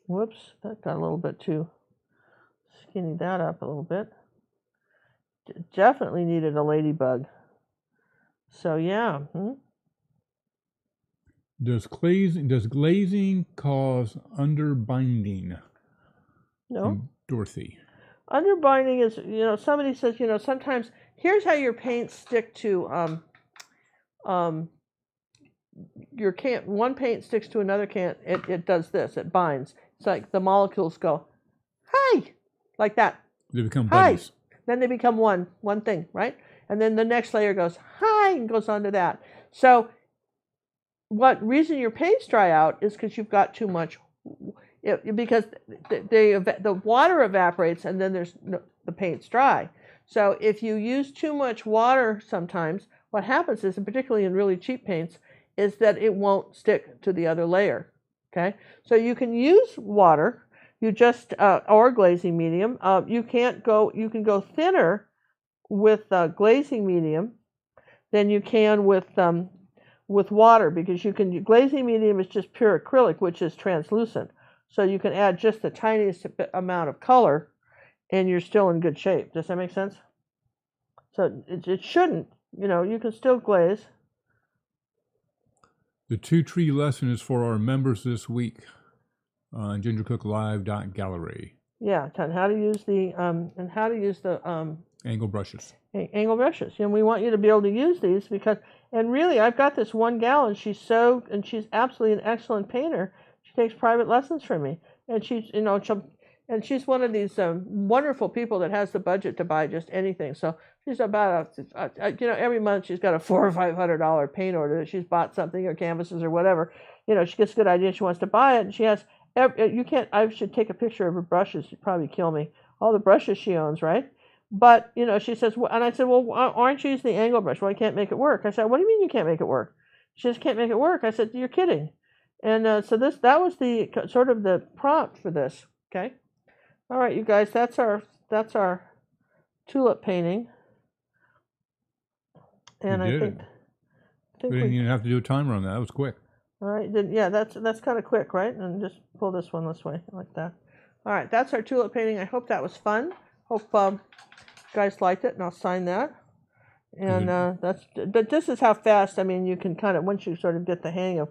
Whoops, that got a little bit too skinny that up a little bit. Definitely needed a ladybug. So yeah.
Does glazing cause underbinding?
No.
From Dorothy.
Underbinding is, somebody says, sometimes here's how your paints stick to your can. One paint sticks to another can. It does this. It binds. It's like the molecules go, hi, like that.
They become
hi.
buddies.
Then they become one thing, right? And then the next layer goes, hi, and goes on to that. So what reason your paints dry out is because you've got too much, because the water evaporates and then the paint's dry. So if you use too much water sometimes, what happens is, and particularly in really cheap paints, is that it won't stick to the other layer. Okay, so you can use water, you just or glazing medium. You can go thinner with glazing medium than you can with water, because glazing medium is just pure acrylic, which is translucent. So you can add just the tiniest amount of color, and you're still in good shape. Does that make sense? So it shouldn't. You can still glaze.
The 2-tree lesson is for our members this week on gingercooklive.gallery.
Yeah, on how to use the
Angle brushes.
Angle brushes. And we want you to be able to use these because, and really, I've got this one gal, and she's absolutely an excellent painter. She takes private lessons from me, and she's one of these wonderful people that has the budget to buy just anything. So she's about every month she's got a $400 or $500 paint order that she's bought something, or canvases or whatever. She gets a good idea, she wants to buy it, and she has. I should take a picture of her brushes. She'd probably kill me. All the brushes she owns, right? But she says, and I said, well, why aren't you using the angle brush? Well, I can't make it work. I said, what do you mean you can't make it work? She just can't make it work. I said, you're kidding. And so that was the sort of the prompt for this. Okay. All right, you guys, that's our tulip painting. And I think
we didn't even have to do a timer on that. That was quick.
All right, yeah, that's kind of quick, right? And just pull this one this way, like that. All right, that's our tulip painting. I hope that was fun. Hope you guys liked it, and I'll sign that. And but this is how fast. I mean, you can kind of, once you sort of get the hang of,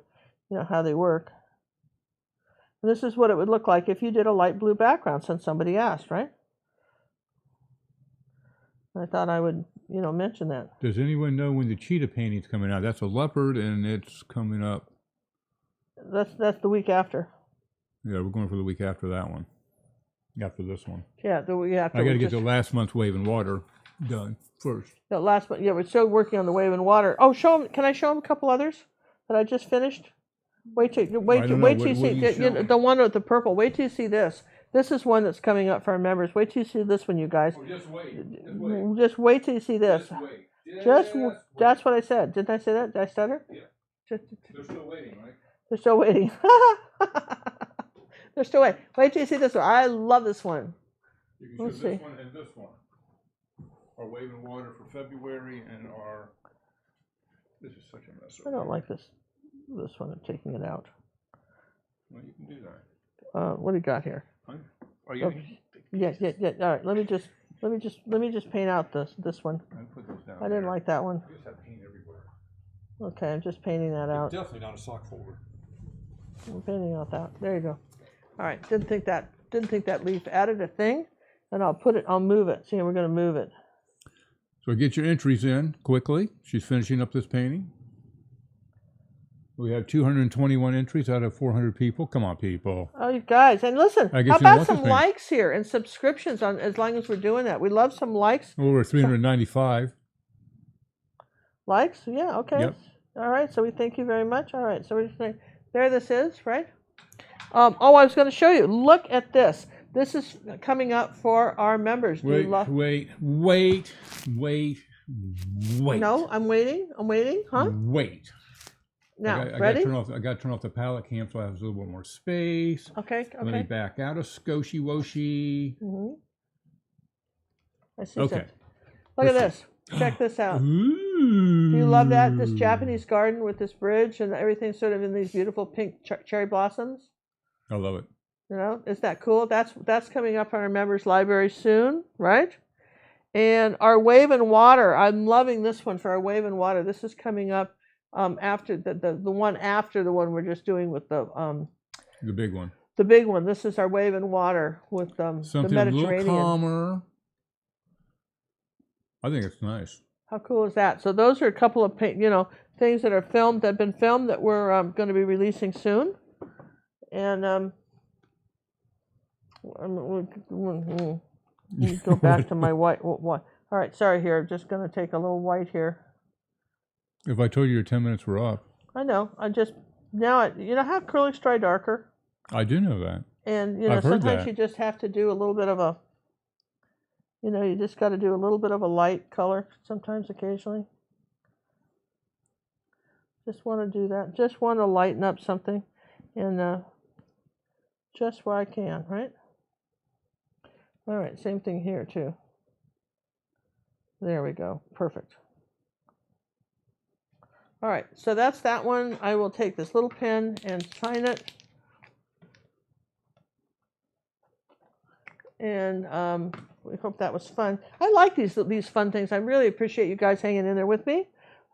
how they work. And this is what it would look like if you did a light blue background, since somebody asked, right? I thought I would, mention that.
Does anyone know when the cheetah painting's coming out? That's a leopard, and it's coming up.
That's the week after.
Yeah, we're going for the week after that one. After this one.
Yeah, the week after.
I got to get the last month's Wave and Water done first.
The last month, yeah, we're still working on the Wave and Water. Oh, can I show them a couple others that I just finished? Wait till you see the one with the purple. Wait till you see this. This is one that's coming up for our members. Wait till you see this one, you guys.
Oh, just wait.
Just wait till you see this. Just wait. That's what I said. Didn't I say that? Did I stutter?
Yeah.
They're
still waiting, right?
They're still waiting. They're still waiting. Wait till you see this one. I love this one.
You can show this one and this one. Our Wave and Water for February and our. This is such a mess.
I don't like this one. I'm taking it out.
Well, you can do that.
What do you got here?
Are you?
Yeah. All right. Let me just paint out this one.
Put this down.
I didn't like that one.
I just have paint everywhere.
Okay, I'm just painting that out.
Definitely not a sock folder.
I'm painting out that. There you go. All right. Didn't think that leaf added a thing, and I'll move it. See, we're going to move it.
So get your entries in quickly. She's finishing up this painting. We have 221 entries out of 400 people. Come on, people.
Oh, you guys. And listen,
I guess
how
you know
about
what
some
to think.
likes here and subscriptions on as long as we're doing that? We love some likes.
Well, we're 395.
Likes? Yeah, okay.
Yep.
All right, so we thank you very much. All right, so we're just saying, there this is, right? Oh, I was going to show you. Look at this. This is coming up for our members. Do you
Wait,
love-
wait.
No, I'm waiting. I'm waiting. Huh?
Wait.
Now,
I
ready?
got to turn off the palette cam so I have a little bit more space.
Okay,
Let me
okay.
back out of Scoshy Woshy.
I see
Okay.
something. Look at this. Check this out.
Ooh.
Do you love that? This Japanese garden with this bridge and everything sort of in these beautiful pink cherry blossoms.
I love it.
You know, is that cool? That's coming up on our members library soon, right? And our Wave and Water. I'm loving this one for our Wave and Water. This is coming up after the one after the one we're just doing with the
big one.
The big one. This is our Wave and Water with the
Something a
Mediterranean.
little calmer. I think it's nice.
How cool is that? So those are a couple of things that are filmed that have been filmed that we're going to be releasing soon, and let me go back to my white. All right, sorry here. I'm just going to take a little white here.
If I told you your 10 minutes were up.
I know. You know how acrylics dry darker?
I do know that.
And
I've heard
sometimes
that.
you just have to do a little bit of a, you just got to do a little bit of a light color sometimes, occasionally. Just want to do that. Just want to lighten up something, and just where I can, right? All right, same thing here too. There we go. Perfect. All right, so that's that one. I will take this little pen and sign it. And we hope that was fun. I like these fun things. I really appreciate you guys hanging in there with me.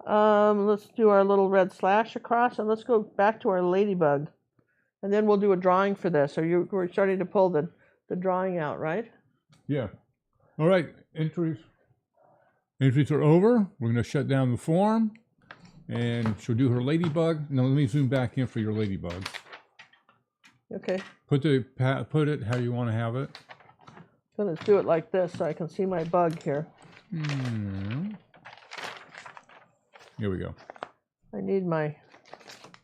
Let's do our little red slash across, and let's go back to our Ladybug. And then we'll do a drawing for this. So we're starting to pull the drawing out, right?
Yeah. All right, entries are over. We're going to shut down the form. And she'll do her Ladybug. Now let me zoom back in for your Ladybug.
Okay.
Put it how you want to have it.
I'm going to do it like this so I can see my bug here.
Here we go.
I need my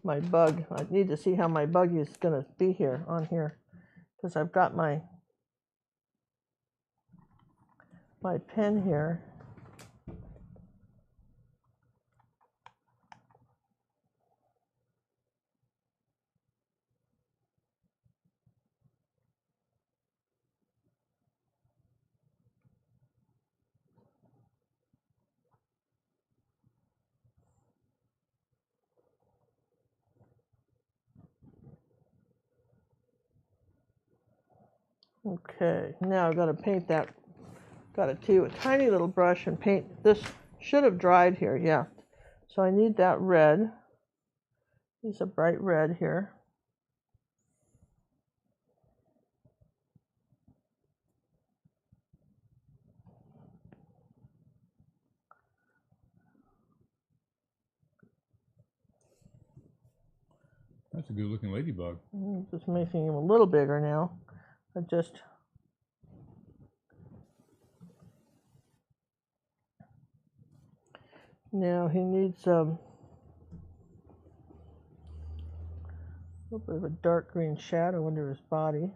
bug. I need to see how my bug is going to be here on here, because I've got my pen here. Okay, now I've got to paint that. Got to take a tiny little brush and paint. This should have dried here, yeah. So I need that red. Use a bright red here.
That's a good looking Ladybug.
Just making him a little bigger now. Now he needs a little bit of a dark green shadow under his body.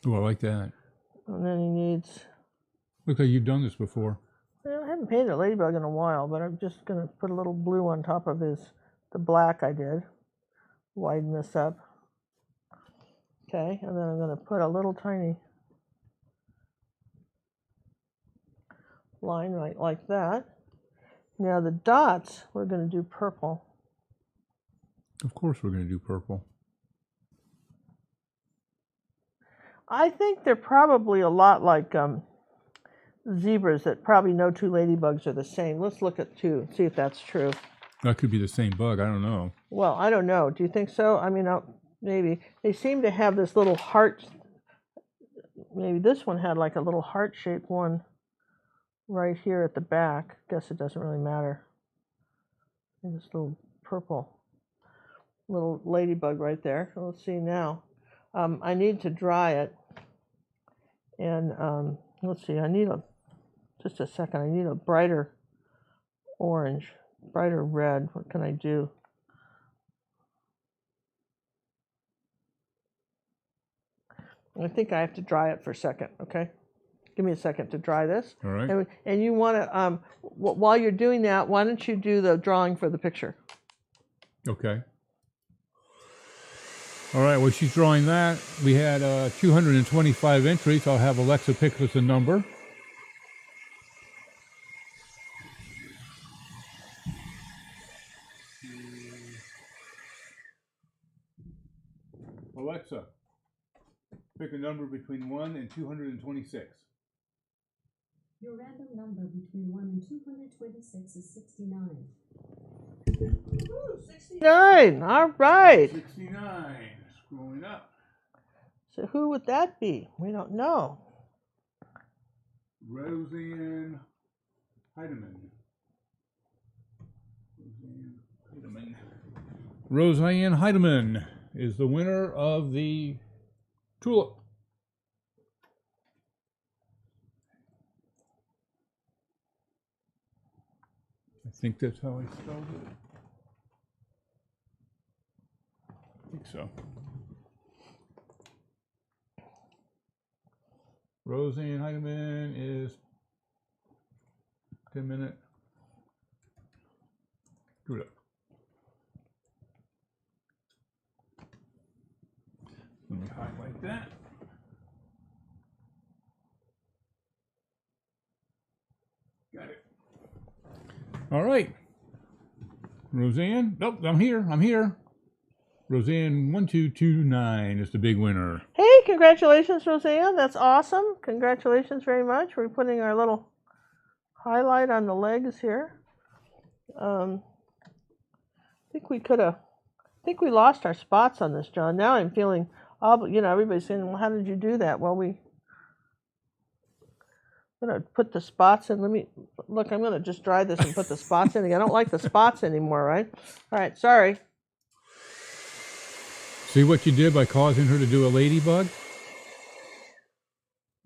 Oh, I like that.
And then he needs...
Look like you've done this before.
Well, I haven't painted a Ladybug in a while, but I'm just going to put a little blue on top of the black I did. Widen this up. Okay, and then I'm going to put a little tiny line right like that. Now the dots, we're going to do purple.
Of course we're going to do purple.
I think they're probably a lot like zebras, that probably no two ladybugs are the same. Let's look at two, see if that's true.
That could be the same bug. I don't know.
Well, I don't know. Do you think so? I mean, maybe. They seem to have this little heart. Maybe this one had like a little heart-shaped one right here at the back. Guess it doesn't really matter. And this little purple little ladybug right there. Let's see now. I need to dry it, and let's see. I need just a second. I need a brighter orange, brighter red. What can I do? I think I have to dry it for a second. Okay, give me a second to dry this.
All right.
And you want to while you're doing that, why don't you do the drawing for the picture?
Okay. All right, well, she's drawing that. We had 225 entries. I'll have Alexa pick us a number. Alexa, pick a number between 1 and 226.
Your random number between 1 and 226 is 69.
Ooh, 69. All right.
69. Scrolling up.
So who would that be? We don't know.
Roseanne Heidemann. Roseanne Heidemann is the winner of the Tulip. I think that's how I spelled it. I think so. Roseanne Heidemann is 10-minute Tulip. Let me highlight that. Got it. All right. Roseanne. Nope, I'm here. Roseanne 1229 is the big winner.
Hey, congratulations, Roseanne. That's awesome. Congratulations very much. We're putting our little highlight on the legs here. I think we lost our spots on this, John. Now I'm feeling, everybody's saying, well, how did you do that? Well, I'm going to put the spots in. I'm going to just dry this and put the spots in again. I don't like the spots anymore, right? All right, sorry.
See what you did by causing her to do a ladybug?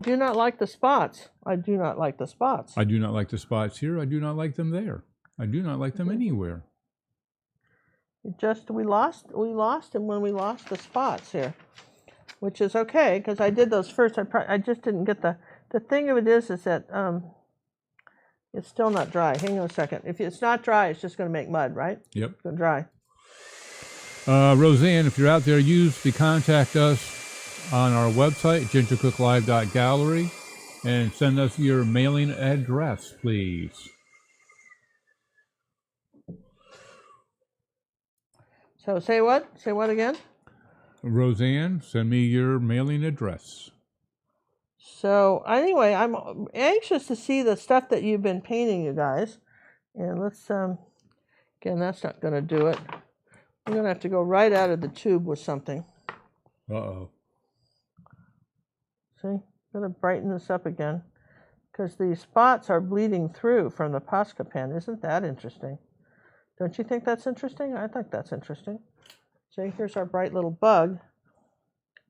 Do not like the spots. I do not like the spots.
I do not like the spots here. I do not like them there. I do not like them anywhere.
We lost him when we lost the spots here, which is okay because I did those first. I just didn't get the thing of it is that it's still not dry. Hang on a second. If it's not dry, it's just going to make mud, right?
Yep.
It's going to dry.
Roseanne, if you're out there, use the contact us on our website, gingercooklive.gallery, and send us your mailing address, please.
So say what? Say what again?
Roseanne, send me your mailing address.
So anyway, I'm anxious to see the stuff that you've been painting, you guys. And let's, again, that's not going to do it. I'm going to have to go right out of the tube with something.
Uh-oh.
See, I'm going to brighten this up again because the spots are bleeding through from the Posca pen. Isn't that interesting? Don't you think that's interesting? I think that's interesting. See, here's our bright little bug.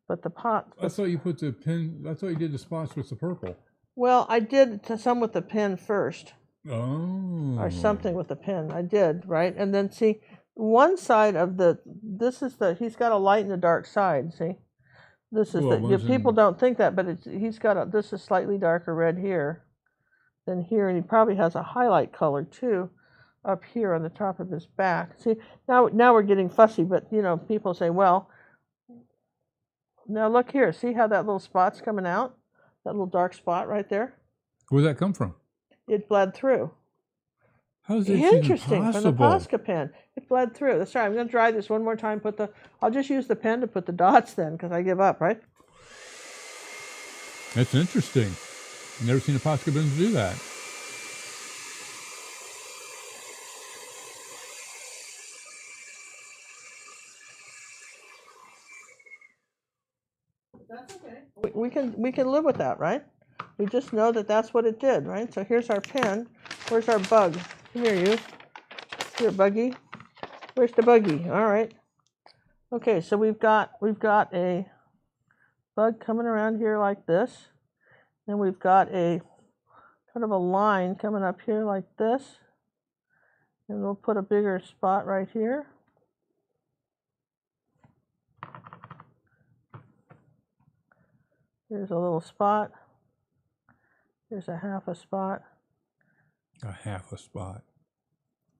But the pot...
I thought you put the pen... I thought you did the spots with the purple.
Well, I did some with the pen first.
Oh.
Or something with the pen. I did, right? And then see, one side of he's got a light and a dark side, see? This is people don't think that, but this is slightly darker red here than here, and he probably has a highlight color too up here on the top of his back. See, now we're getting fussy, but people say, well, now look here, see how that little spot's coming out? That little dark spot right there?
Where'd that come from?
It bled through.
How is it
interesting
even
from the
possible?
Posca pen? It bled through. That's right. I'm going to dry this one more time. I'll just use the pen to put the dots then, because I give up, right?
That's interesting. I've never seen a Posca pen do that.
That's okay. We can live with that, right? We just know that that's what it did, right? So here's our pen. Where's our bug? Come here, you. Here, buggy. Where's the buggy? All right. Okay, so we've got a bug coming around here like this. And we've got a kind of a line coming up here like this. And we'll put a bigger spot right here. Here's a little spot. Here's a half a spot.
A half a spot.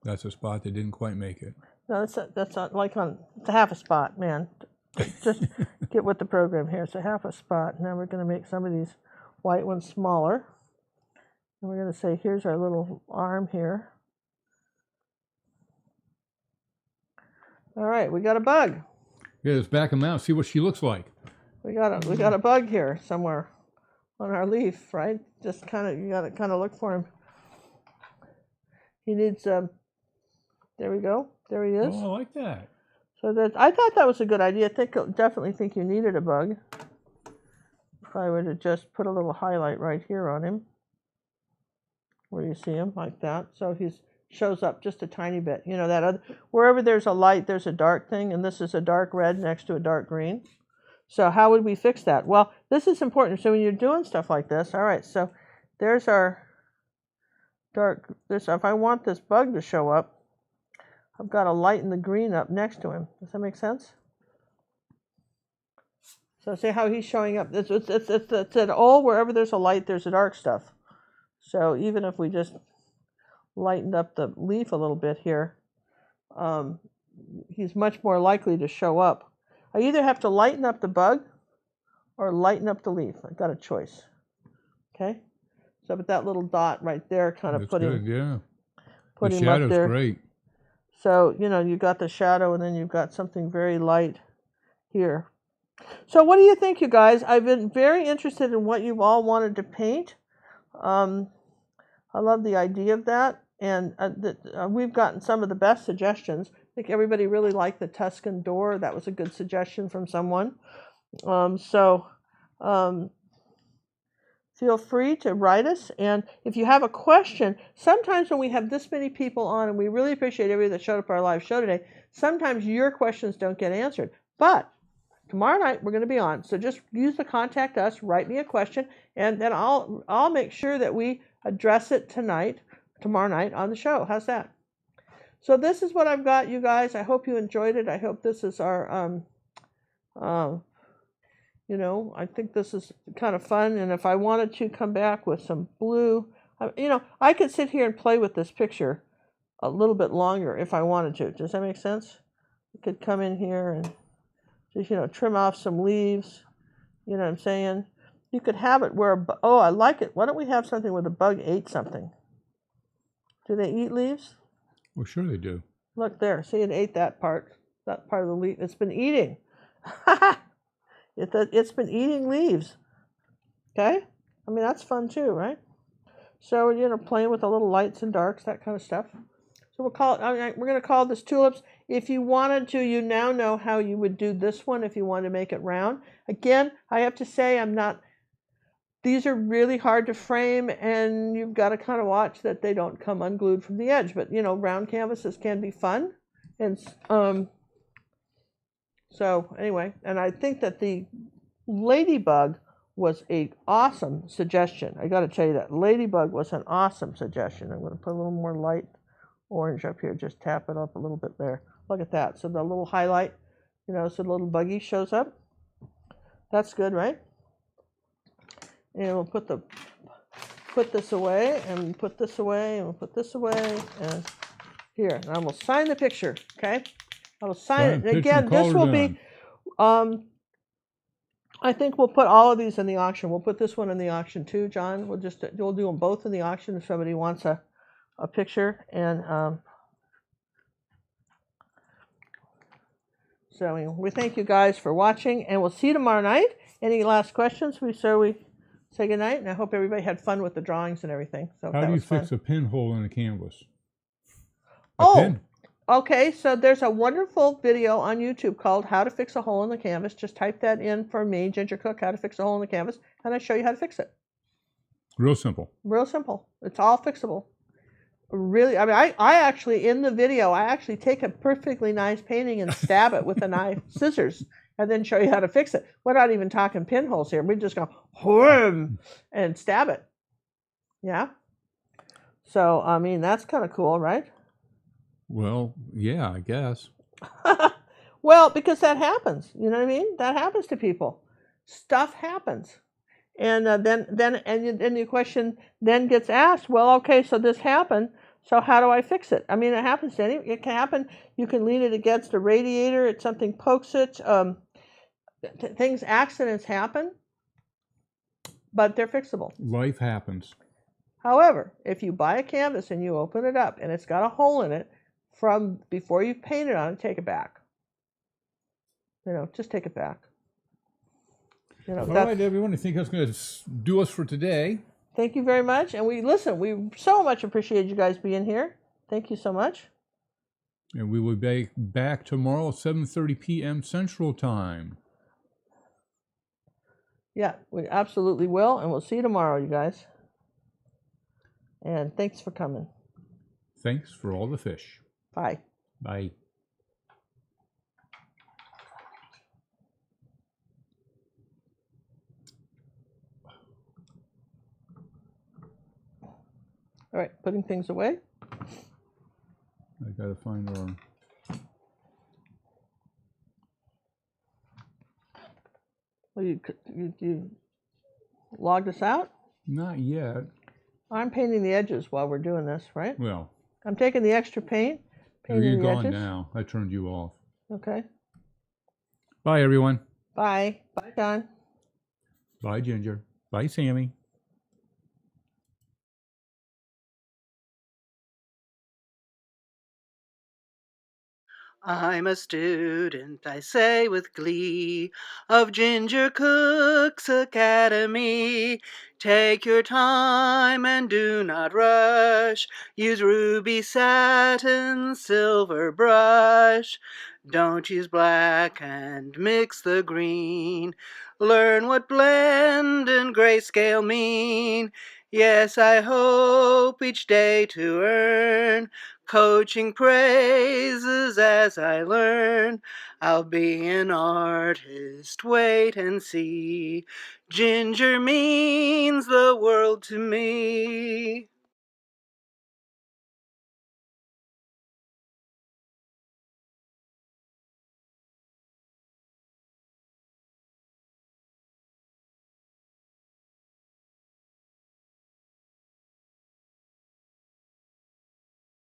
That's a spot that didn't quite make it.
No, that's not like on, it's a half a spot, man. Just get with the program here. It's a half a spot. Now we're going to make some of these white ones smaller. And we're going to say, here's our little arm here. All right, we got a bug.
Yeah, let's back him out, see what she looks like.
We got a bug here somewhere on our leaf, right? Just kind of, you got to kind of look for him. He needs, there we go. There he is.
Oh, I like that.
So that, I thought that was a good idea. Definitely think you needed a bug. If I were to just put a little highlight right here on him, where you see him like that. So he shows up just a tiny bit. You know, that other, wherever there's a light, there's a dark thing, and this is a dark red next to a dark green. So how would we fix that? Well, this is important. So when you're doing stuff like this, all right, so there's our dark, this, if I want this bug to show up, I've got to lighten the green up next to him. Does that make sense? So see how he's showing up. It's at all, wherever there's a light, there's a dark stuff. So even if we just lightened up the leaf a little bit here, he's much more likely to show up. I either have to lighten up the bug or lighten up the leaf. I've got a choice. Okay? So but that little dot right there kind of put him,
yeah.
put
The
him up
shadow's
there.
great.
So, you know, you've got the shadow and then you've got something very light here. So what do you think, you guys? I've been very interested in what you've all wanted to paint. I love the idea of that. And we've gotten some of the best suggestions. I think everybody really liked the Tuscan door. That was a good suggestion from someone. Feel free to write us. And if you have a question, sometimes when we have this many people on, and we really appreciate everybody that showed up at our live show today, sometimes your questions don't get answered. But tomorrow night we're going to be on. So just use the contact us, write me a question, and then I'll make sure that we address it tomorrow night on the show. How's that? So this is what I've got, you guys. I hope you enjoyed it. I hope this is our you know, I think this is kind of fun. And if I wanted to come back with some blue, you know, I could sit here and play with this picture a little bit longer if I wanted to. Does that make sense? I could come in here and just, you know, trim off some leaves. You know what I'm saying? You could have it where, oh, I like it. Why don't we have something where the bug ate something? Do they eat leaves?
Well, sure they do.
Look there. See, it ate that part of the leaf. It's been eating. It's been eating leaves. Okay? I mean, that's fun too, right? So, you know, playing with the little lights and darks, that kind of stuff. So we'll call it, we're going to call this Tulips. If you wanted to, you now know how you would do this one if you wanted to make it round. Again, I have to say, these are really hard to frame, and you've got to kind of watch that they don't come unglued from the edge. But, you know, round canvases can be fun. And so anyway, and I think that the Ladybug was an awesome suggestion. I got to tell you that. Ladybug was an awesome suggestion. I'm going to put a little more light orange up here. Just tap it up a little bit there. Look at that. So the little highlight, you know, so the little buggy shows up. That's good, right? And we'll put this away, and put this away, and we'll put this away, and here. And I will sign the picture, okay? I will sign it. And again, this will be, I think we'll put all of these in the auction. We'll put this one in the auction too, John. We'll do them both in the auction if somebody wants a picture. And so we thank you guys for watching, and we'll see you tomorrow night. Any last questions? We say goodnight, and I hope everybody had fun with the drawings and everything. So
how do you fix a pinhole in a canvas?
Pin? Okay, so there's a wonderful video on YouTube called How to Fix a Hole in the Canvas. Just type that in for me, Ginger Cook, How to Fix a Hole in the Canvas, and I show you how to fix it.
Real simple.
Real simple. It's all fixable. Really, I mean, I actually, in the video, I actually take a perfectly nice painting and stab it with a knife, scissors, and then show you how to fix it. We're not even talking pinholes here. We just go, whoom, and stab it. Yeah. So, I mean, that's kind of cool, right?
Well, yeah, I guess.
Well, because that happens. You know what I mean? That happens to people. Stuff happens. And then the question then gets asked, well, okay, so this happened. So how do I fix it? I mean, it happens to any. It can happen. You can lean it against a radiator. It's something pokes it. Things, accidents happen, but they're fixable.
Life happens.
However, if you buy a canvas and you open it up and it's got a hole in it from before you've painted on it, take it back. You know, just take it back. You know,
all right, everyone. I think that's going to do us for today.
Thank you very much. And we so much appreciate you guys being here. Thank you so much.
And we will be back tomorrow at 7:30 p.m. Central Time.
Yeah, we absolutely will. And we'll see you tomorrow, you guys. And thanks for coming.
Thanks for all the fish.
Bye.
Bye.
All right, putting things away.
I gotta find our.
Well, you logged us out?
Not yet.
I'm painting the edges while we're doing this, right?
Well,
I'm taking the extra paint, painting
you're
the
gone
edges.
now. I turned you off.
Okay.
Bye, everyone.
Bye. Bye, Don.
Bye, Ginger. Bye, Sammy.
I'm a student, I say with glee, of Ginger Cook's Academy. Take your time and do not rush. Use ruby satin, silver brush. Don't use black and mix the green. Learn what blend and grayscale mean. Yes, I hope each day to earn coaching praises as I learn. I'll be an artist, wait and see. Ginger means the world to me.